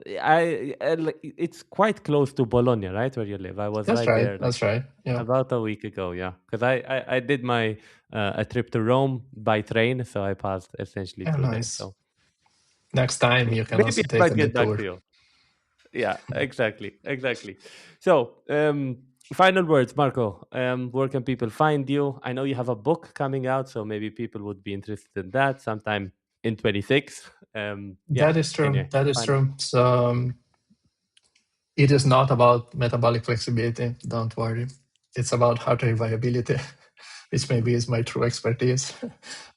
B: It's quite close to Bologna, right, where you live. I was
A: That's
B: right
A: right.
B: there, like
A: That's right. Yeah.
B: about a week ago. Yeah, because I did my a trip to Rome by train, so I passed essentially
A: Yeah,
B: through there.
A: nice.
B: So
A: Next time you can
B: maybe
A: also
B: I
A: take a
B: might get back
A: detour.
B: to you. Yeah, exactly, exactly. So, final words, Marco. Where can people find you? I know you have a book coming out, so maybe people would be interested in that sometime in 26. Yeah,
A: That is
B: can
A: true.
B: you
A: That is
B: find?
A: true. So it is not about metabolic flexibility. Don't worry. It's about heart rate variability, which maybe is my true expertise.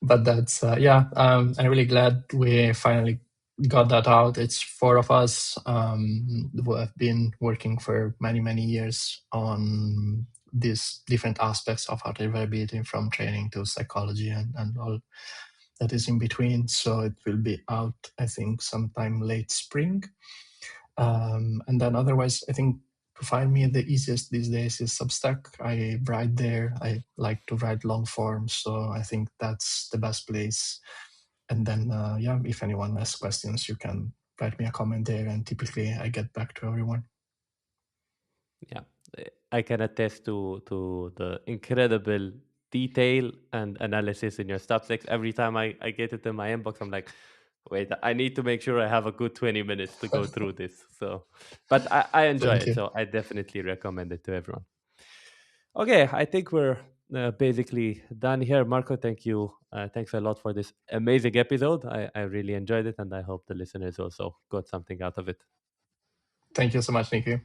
A: But that's, I'm really glad we finally got that out. It's four of us who have been working for many, many years on these different aspects of heart rate variability, from training to psychology and all that is in between. So it will be out, I think, sometime late spring. And then otherwise, I think to find me the easiest these days is Substack. I write there. I like to write long form, so I think that's the best place. And then, if anyone has questions, you can write me a comment there, and typically I get back to everyone.
B: Yeah, I can attest to the incredible detail and analysis in your Substacks. Every time I get it in my inbox, I'm like, wait, I need to make sure I have a good 20 minutes to go through this. So, but I enjoy
A: Thank
B: it,
A: you.
B: so I definitely recommend it to everyone. Okay, I think we're basically done here. Marco, thank you. Thanks a lot for this amazing episode. I really enjoyed it, and I hope the listeners also got something out of it.
A: Thank you so much, Nikki.